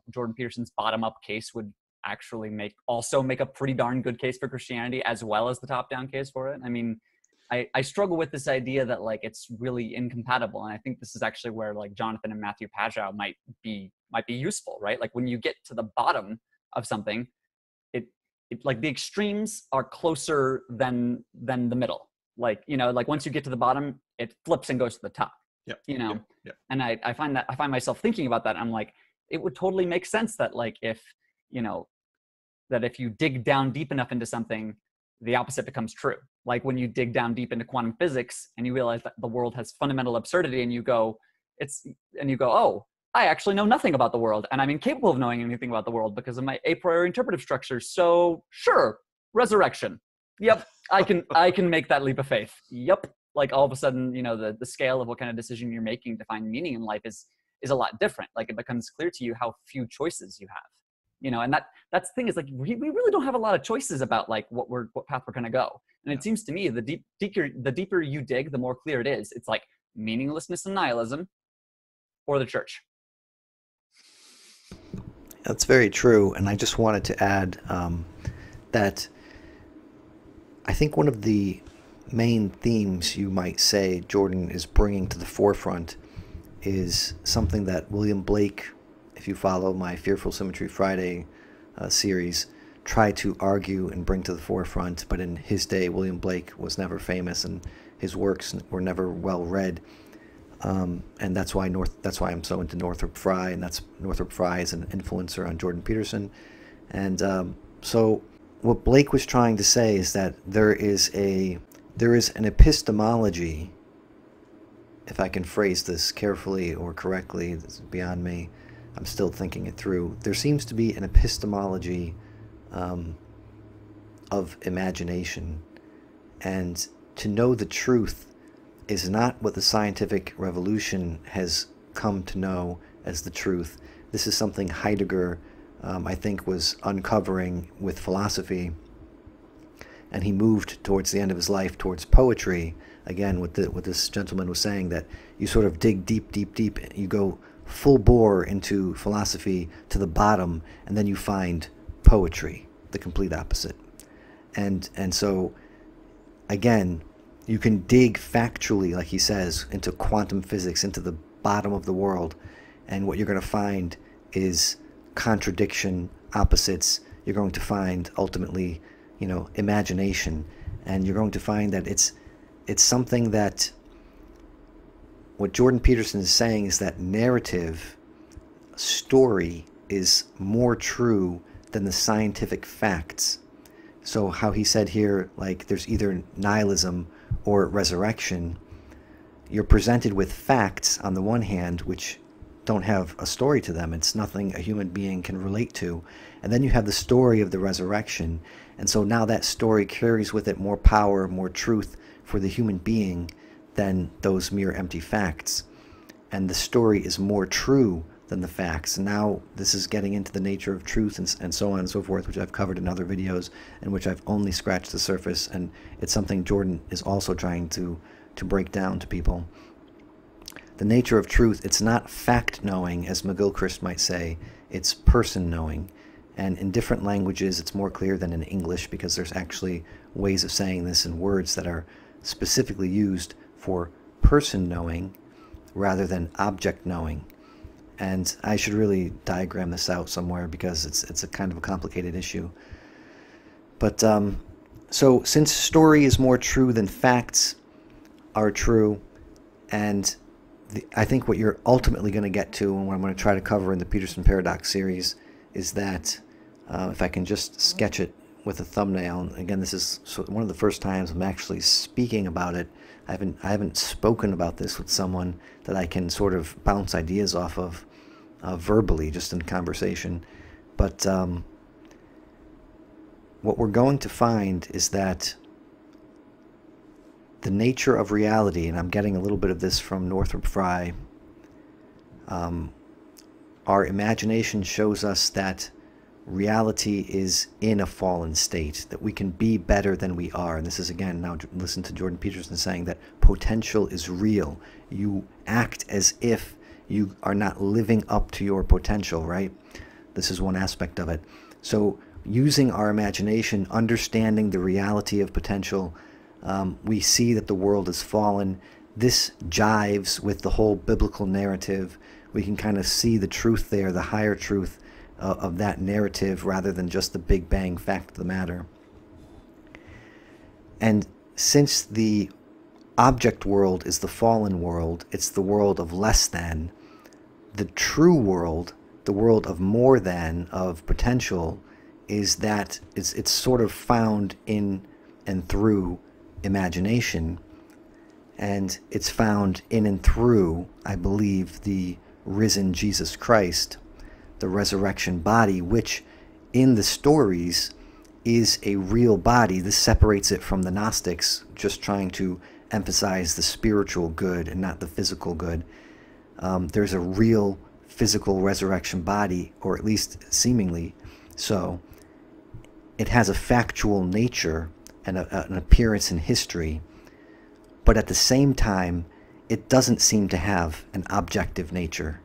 Jordan Peterson's bottom up case would actually make a pretty darn good case for Christianity as well as the top down case for it? I mean, I struggle with this idea that it's really incompatible, and I think this is actually where Jonathan and Matthew Pageau might be useful, right? Like when you get to the bottom of something, it the extremes are closer than the middle. Once you get to the bottom, it flips and goes to the top. Yep. Yep. And I find myself thinking about that. I'm like, it would totally make sense that if you dig down deep enough into something, the opposite becomes true. Like when you dig down deep into quantum physics and you realize that the world has fundamental absurdity, and you go, oh, I actually know nothing about the world, and I'm incapable of knowing anything about the world because of my a priori interpretive structure. So sure, resurrection. Yep, I can make that leap of faith. Yep. All of a sudden, the scale of what kind of decision you're making to find meaning in life is a lot different. It becomes clear to you how few choices you have. And that's the thing is we really don't have a lot of choices about what path we're gonna go. And it seems to me the deeper you dig, the more clear it is. It's meaninglessness and nihilism, or the church. That's very true, and I just wanted to add that I think one of the main themes you might say Jordan is bringing to the forefront is something that William Blake, if you follow my Fearful Symmetry Friday series, try to argue and bring to the forefront. But in his day, William Blake was never famous, and his works were never well read. And that's why I'm so into Northrop Frye, and that's Northrop Frye is an influencer on Jordan Peterson. And so what Blake was trying to say is that there is an epistemology, if I can phrase this carefully or correctly, this is beyond me. I'm still thinking it through. There seems to be an epistemology of imagination, and to know the truth is not what the scientific revolution has come to know as the truth. This is something Heidegger, I think, was uncovering with philosophy, and he moved towards the end of his life towards poetry. Again, what this gentleman was saying, that you sort of dig deep, deep, deep, you go full bore into philosophy to the bottom, and then you find poetry, the complete opposite. And so, again, you can dig factually, like he says, into quantum physics, into the bottom of the world, and what you're going to find is contradiction, opposites. You're going to find, ultimately, imagination, and you're going to find that it's something that what Jordan Peterson is saying is that narrative, story, is more true than the scientific facts. So how he said here, like, there's either nihilism or resurrection. You're presented with facts on the one hand, which don't have a story to them. It's nothing a human being can relate to. And then you have the story of the resurrection. And so now that story carries with it more power, more truth for the human being than those mere empty facts. And the story is more true than the facts. And now this is getting into the nature of truth and so on and so forth, which I've covered in other videos, and which I've only scratched the surface. And it's something Jordan is also trying to break down to people. The nature of truth, it's not fact knowing, as McGilchrist might say, it's person knowing. And in different languages, it's more clear than in English, because there's actually ways of saying this in words that are specifically used for person knowing rather than object knowing. And I should really diagram this out somewhere, because it's a kind of a complicated issue. But so since story is more true than facts are true, and I think what you're ultimately going to get to, and what I'm going to try to cover in the Peterson Paradox series, is that if I can just sketch it with a thumbnail, and again, this is one of the first times I'm actually speaking about it. I haven't spoken about this with someone that I can sort of bounce ideas off of verbally, just in conversation. But what we're going to find is that the nature of reality, and I'm getting a little bit of this from Northrop Frye, our imagination shows us that reality is in a fallen state, that we can be better than we are. And this is, again, now listen to Jordan Peterson saying that potential is real. You act as if you are not living up to your potential, right? This is one aspect of it. So using our imagination, understanding the reality of potential, we see that the world is fallen. This jives with the whole biblical narrative. We can kind of see the truth there, the higher truth of that narrative, rather than just the Big Bang fact of the matter. And since the object world is the fallen world, it's the world of less than, the true world, the world of more than, of potential, is that it's sort of found in and through imagination, and it's found in and through, I believe, the risen Jesus Christ, the resurrection body, which in the stories is a real body. This separates it from the Gnostics, just trying to emphasize the spiritual good and not the physical good. There's a real physical resurrection body, or at least seemingly so. It has a factual nature and an appearance in history, but at the same time, it doesn't seem to have an objective nature,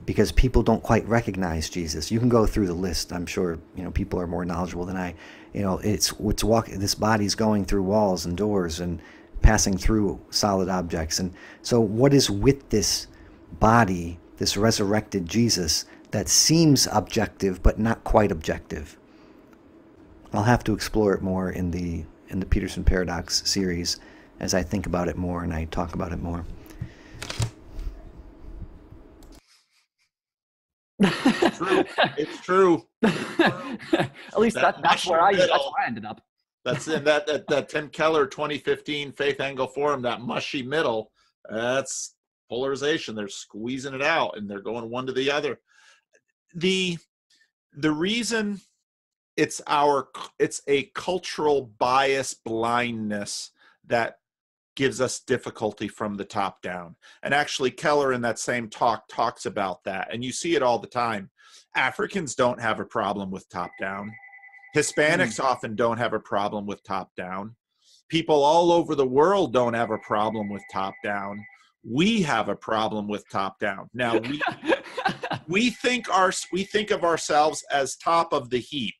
because people don't quite recognize Jesus. You can go through the list. I'm sure people are more knowledgeable than I. This body's going through walls and doors and passing through solid objects. And so what is with this body, this resurrected Jesus, that seems objective but not quite objective? I'll have to explore it more in the Peterson Paradox series as I think about it more and I talk about it more. True. It's true. At least that's where I ended up. That's in that Tim Keller 2015 Faith Angle Forum, that mushy middle. That's polarization. They're squeezing it out and they're going one to the other. The reason it's a cultural bias blindness that gives us difficulty from the top down. And actually Keller in that same talk talks about that. And you see it all the time. Africans don't have a problem with top down. Hispanics often don't have a problem with top down. People all over the world don't have a problem with top down. We have a problem with top down. Now we think of ourselves as top of the heap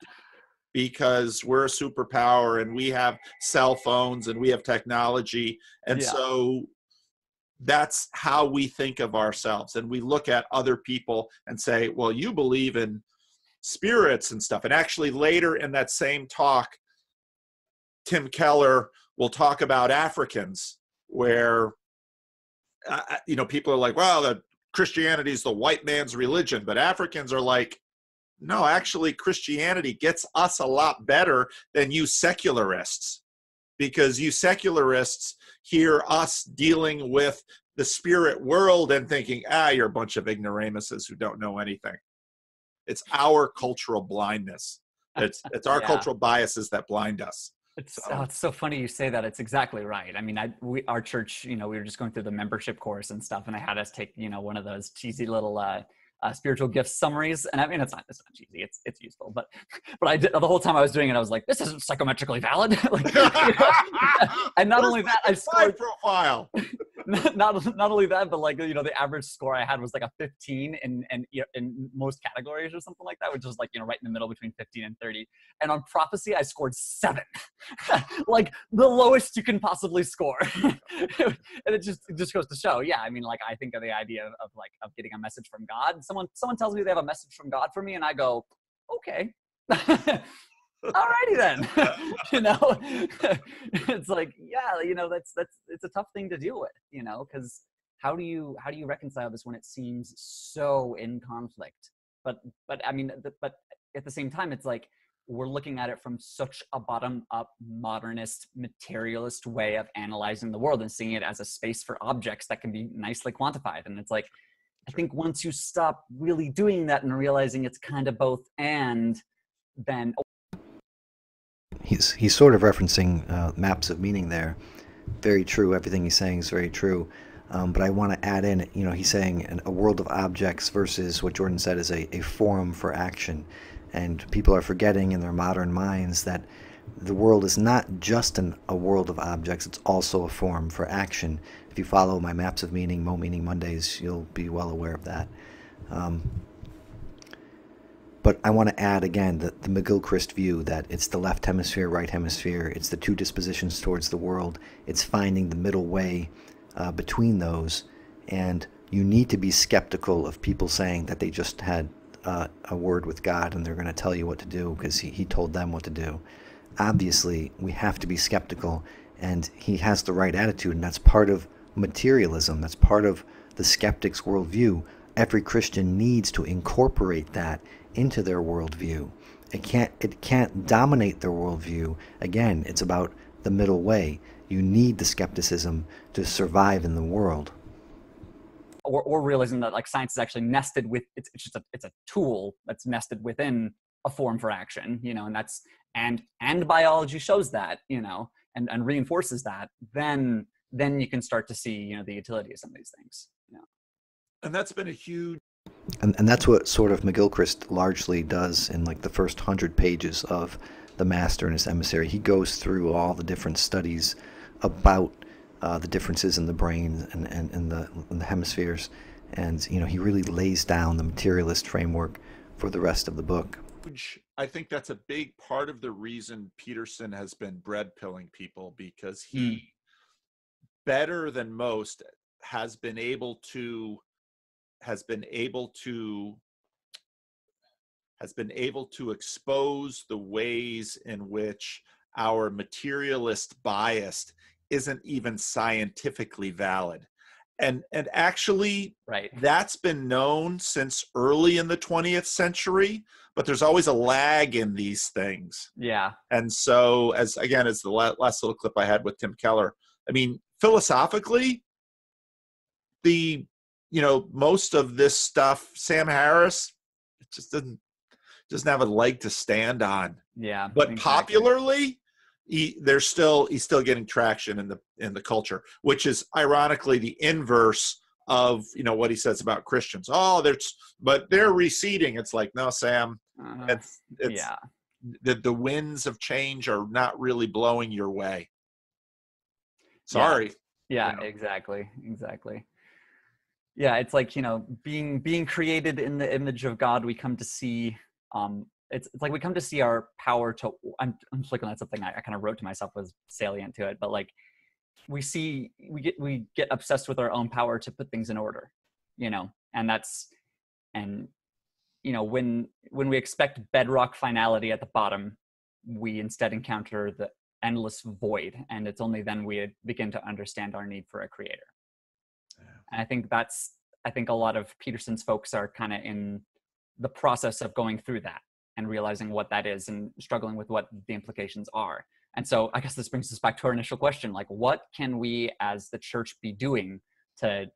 because we're a superpower and we have cell phones and we have technology. And so that's how we think of ourselves. And we look at other people and say, well, you believe in spirits and stuff. And actually later in that same talk, Tim Keller will talk about Africans where, people are like, well, Christianity is the white man's religion, but Africans are like, no, actually Christianity gets us a lot better than you secularists, because you secularists hear us dealing with the spirit world and thinking, you're a bunch of ignoramuses who don't know anything. It's our cultural blindness. It's our cultural biases that blind us. It's so funny you say that. It's exactly right. I mean, our church, we were just going through the membership course and stuff, and I had us take, one of those cheesy little spiritual gifts summaries. And I mean, it's not cheesy. It's useful. But I did, the whole time I was doing it, I was like, this isn't psychometrically valid. And not only that, I scored profile. Not only that, but the average score I had was like a 15 in most categories or something like that, which is right in the middle between 15 and 30. And on prophecy, I scored 7, like the lowest you can possibly score. And it just goes to show, I think of the idea of getting a message from God. Someone tells me they have a message from God for me, and I go, okay. Alrighty then. It's like, it's a tough thing to deal with, because how do you reconcile this when it seems so in conflict? But at the same time, it's like we're looking at it from such a bottom-up, modernist, materialist way of analyzing the world and seeing it as a space for objects that can be nicely quantified. And it's like, I think once you stop really doing that and realizing it's kind of both and, then he's sort of referencing maps of meaning there. Very true. Everything he's saying is very true. But I want to add in, he's saying a world of objects versus what Jordan said is a forum for action. And people are forgetting in their modern minds that the world is not just a world of objects, it's also a forum for action. If you follow my Maps of Meaning, Mo Meaning Mondays, you'll be well aware of that. But I want to add again the McGilchrist view that it's the left hemisphere, right hemisphere, it's the two dispositions towards the world, it's finding the middle way between those. And you need to be skeptical of people saying that they just had a word with God and they're going to tell you what to do because he told them what to do. Obviously, we have to be skeptical, and he has the right attitude, and that's part of materialism. That's part of the skeptic's worldview. Every Christian needs to incorporate that into their worldview. It can't dominate their worldview. Again, it's about the middle way. You need the skepticism to survive in the world. Or realizing that science is actually nested with it's a tool that's nested within a form for action, and that's and biology shows that, and reinforces that, then you can start to see, the utility of some of these things. And that's been a huge and that's what sort of McGilchrist largely does in the first 100 pages of The Master and His Emissary. He goes through all the different studies about the differences in the brain and the hemispheres, and he really lays down the materialist framework for the rest of the book. I think that's a big part of the reason Peterson has been bread pilling people, because he, better than most, has been able to has been able to expose the ways in which our materialist bias isn't even scientifically valid. And actually, Right. that's been known since early in the 20th century, but there's always a lag in these things. Yeah. And so, as the last little clip I had with Tim Keller, I mean, philosophically, most of this stuff, Sam Harris, it just doesn't have a leg to stand on. Yeah. But exactly. popularly, he's still getting traction in the culture, which is ironically the inverse of what he says about Christians. But they're receding. It's like, no, Sam, it's yeah. the winds of change are not really blowing your way. Sorry. Yeah, exactly. Yeah, it's like, being created in the image of God, we come to see, it's like we come to see our power to, I'm just looking at something I kind of wrote to myself was salient to it, but like we get obsessed with our own power to put things in order, and that's, and, when we expect bedrock finality at the bottom, we instead encounter the endless void, and it's only then we begin to understand our need for a creator. And I think a lot of Peterson's folks are kind of in the process of going through that and realizing what that is and struggling with what the implications are. And so I guess this brings us back to our initial question, like, what can we as the church be doing to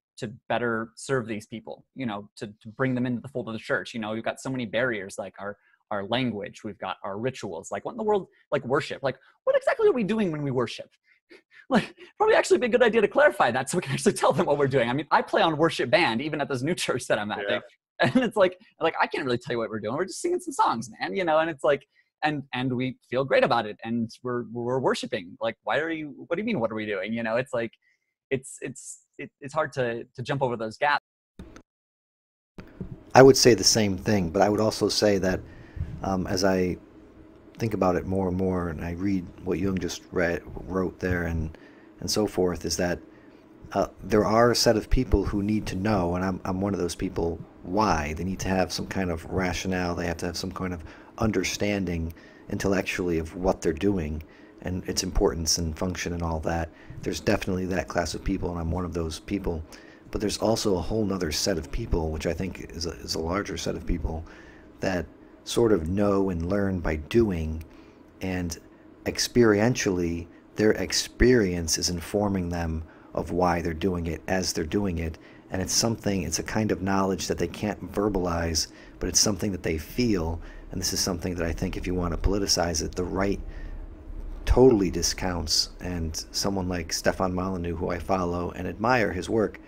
better serve these people, to bring them into the fold of the church? We've got so many barriers, like our language, we've got our rituals, like what in the world, like worship, like what exactly are we doing when we worship? Like, probably actually be a good idea to clarify that so we can actually tell them what we're doing. I mean, I play on worship band, even at this new church that I'm at. Yeah. And it's like, I can't really tell you what we're doing. We're just singing some songs, man, and it's like, and we feel great about it. And we're worshiping. Like, what do you mean? What are we doing? It's like, it's hard to jump over those gaps. I would say the same thing, but I would also say that as I think about it more and more, and I read what Jung just wrote there and so forth, is that there are a set of people who need to know, and I'm one of those people, why. They need to have some kind of rationale. They have to have some kind of understanding intellectually of what they're doing and its importance and function and all that. There's definitely that class of people, and I'm one of those people. But there's also a whole nother set of people, which I think is a larger set of people, that sort of know and learn by doing, and experientially their experience is informing them of why they're doing it as they're doing it. And it's a kind of knowledge that they can't verbalize, but it's something that they feel. And this is something that I think, if you want to politicize it, the right totally discounts. And someone like Stefan Molyneux, who I follow and admire his work,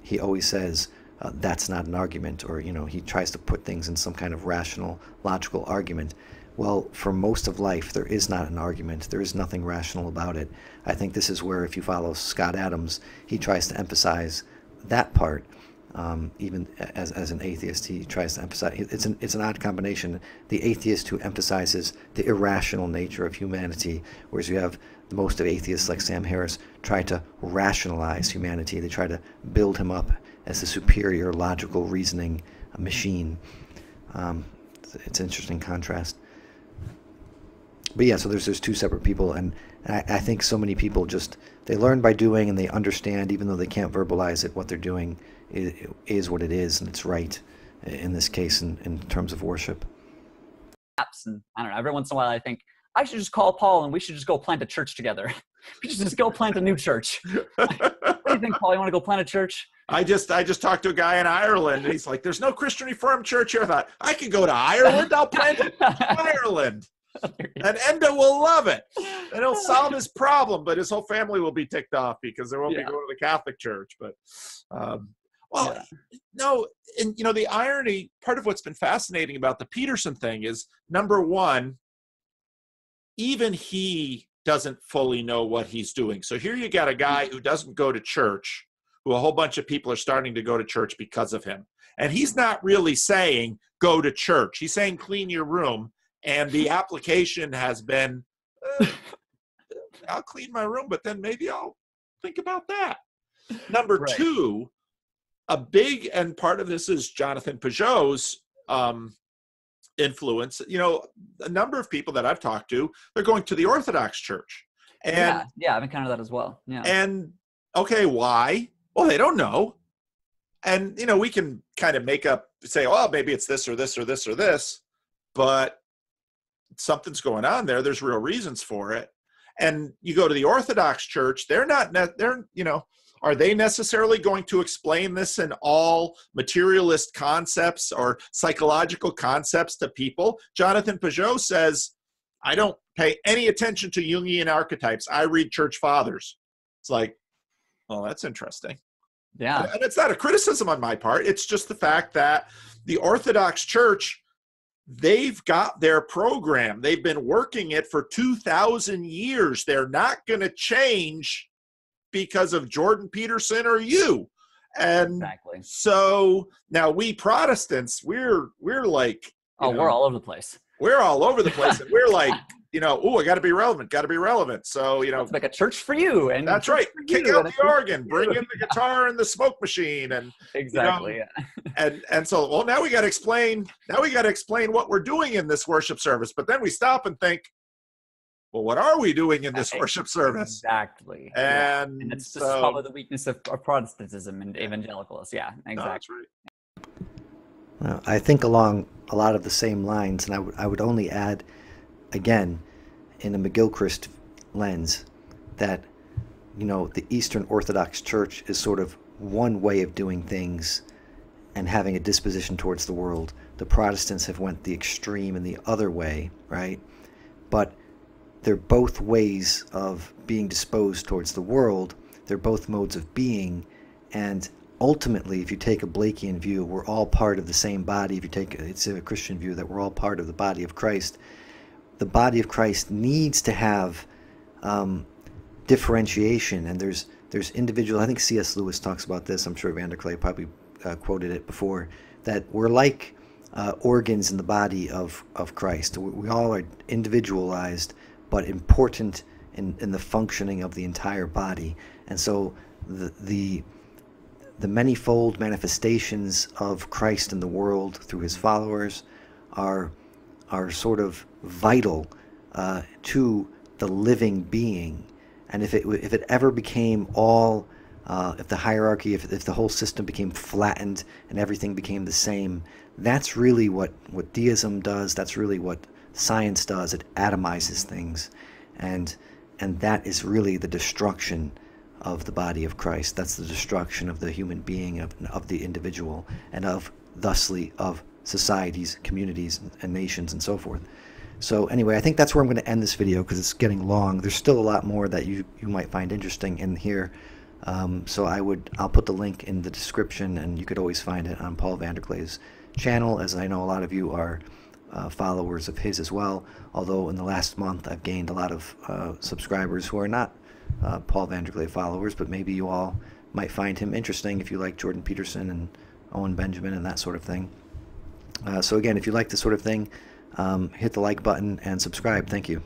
he always says, that's not an argument, or he tries to put things in some kind of rational, logical argument. Well, for most of life, there is not an argument. There is nothing rational about it. I think this is where, if you follow Scott Adams, he tries to emphasize that part. Even as an atheist, he tries to emphasize, it's an odd combination. The atheist who emphasizes the irrational nature of humanity, whereas you have most of atheists like Sam Harris try to rationalize humanity. They try to build him up as a superior logical reasoning machine. It's an interesting contrast. But yeah, so there's two separate people, and I think so many people they learn by doing, and they understand, even though they can't verbalize it, what they're doing is what it is, and it's right in this case in terms of worship. And I don't know, every once in a while I think, I should just call Paul and we should just go plant a church together. We should just go plant a new church. What do you think, Paul? You want to go plant a church? I just talked to a guy in Ireland, and he's like, there's no Christian Reformed church here. I thought, I could go to Ireland. I'll plant it in Ireland. And Enda will love it. And he'll solve his problem, but his whole family will be ticked off because they won't be going to the Catholic Church. But, no, and the irony, part of what's been fascinating about the Peterson thing is, number one, even he doesn't fully know what he's doing. So here you got a guy who doesn't go to church, who a whole bunch of people are starting to go to church because of him. And he's not really saying, go to church. He's saying, clean your room. And the application has been, I'll clean my room, but then maybe I'll think about that. Number two, a big, and part of this is Jonathan Peugeot's influence. You know, a number of people that I've talked to, they're going to the Orthodox Church. And yeah, I've encountered that as well. Yeah. And okay, why? Well, they don't know. And, you know, we can kind of make up, say, oh, maybe it's this or this or this or this, but something's going on there. There's real reasons for it. And you go to the Orthodox Church, are they necessarily going to explain this in all materialist concepts or psychological concepts to people? Jonathan Peugeot says, I don't pay any attention to Jungian archetypes. I read church fathers. It's like, well, that's interesting. Yeah. And it's not a criticism on my part. It's just the fact that the Orthodox Church, they've got their program. They've been working it for 2,000 years. They're not going to change because of Jordan Peterson or you. And exactly. So now we Protestants, we're like, we're all over the place. We're all over the place. And we're like, I got to be relevant. So, Let's make a church for you. And that's right. Kick out the organ, bring in the guitar and the smoke machine. And exactly. And so, well, now we got to explain what we're doing in this worship service. But then we stop and think, well, what are we doing in this worship service? Exactly. And it's just probably the weakness of Protestantism and evangelicals. Yeah, exactly. No, that's right. Well, I think along a lot of the same lines, and I would only add, again, in a McGilchrist lens, that, the Eastern Orthodox Church is sort of one way of doing things and having a disposition towards the world. The Protestants have went the extreme in the other way, right? But they're both ways of being disposed towards the world. They're both modes of being, and ultimately, if you take a Blakean view, we're all part of the same body. If you take it's a Christian view that we're all part of the body of Christ. The body of Christ needs to have differentiation, and there's individual. I think C.S. Lewis talks about this. I'm sure Vanderklay probably quoted it before. That we're like organs in the body of Christ. We all are individualized, but important in the functioning of the entire body. And so the manifold manifestations of Christ in the world through his followers are sort of vital to the living being. And if it ever became all, if the hierarchy, if the whole system became flattened and everything became the same, that's really what deism does. That's really what science does. It atomizes things, and that is really the destruction of the body of Christ. That's the destruction of the human being, of the individual, and thusly of societies, communities, and nations, and so forth. So anyway, I think that's where I'm going to end this video because it's getting long. There's still a lot more that you might find interesting in here. So I'll put the link in the description, and you could always find it on Paul Vanderklay's channel, as I know a lot of you are followers of his as well. Although in the last month I've gained a lot of subscribers who are not Paul Vanderklay followers, but maybe you all might find him interesting if you like Jordan Peterson and Owen Benjamin and that sort of thing. So again, if you like this sort of thing, hit the like button and subscribe. Thank you.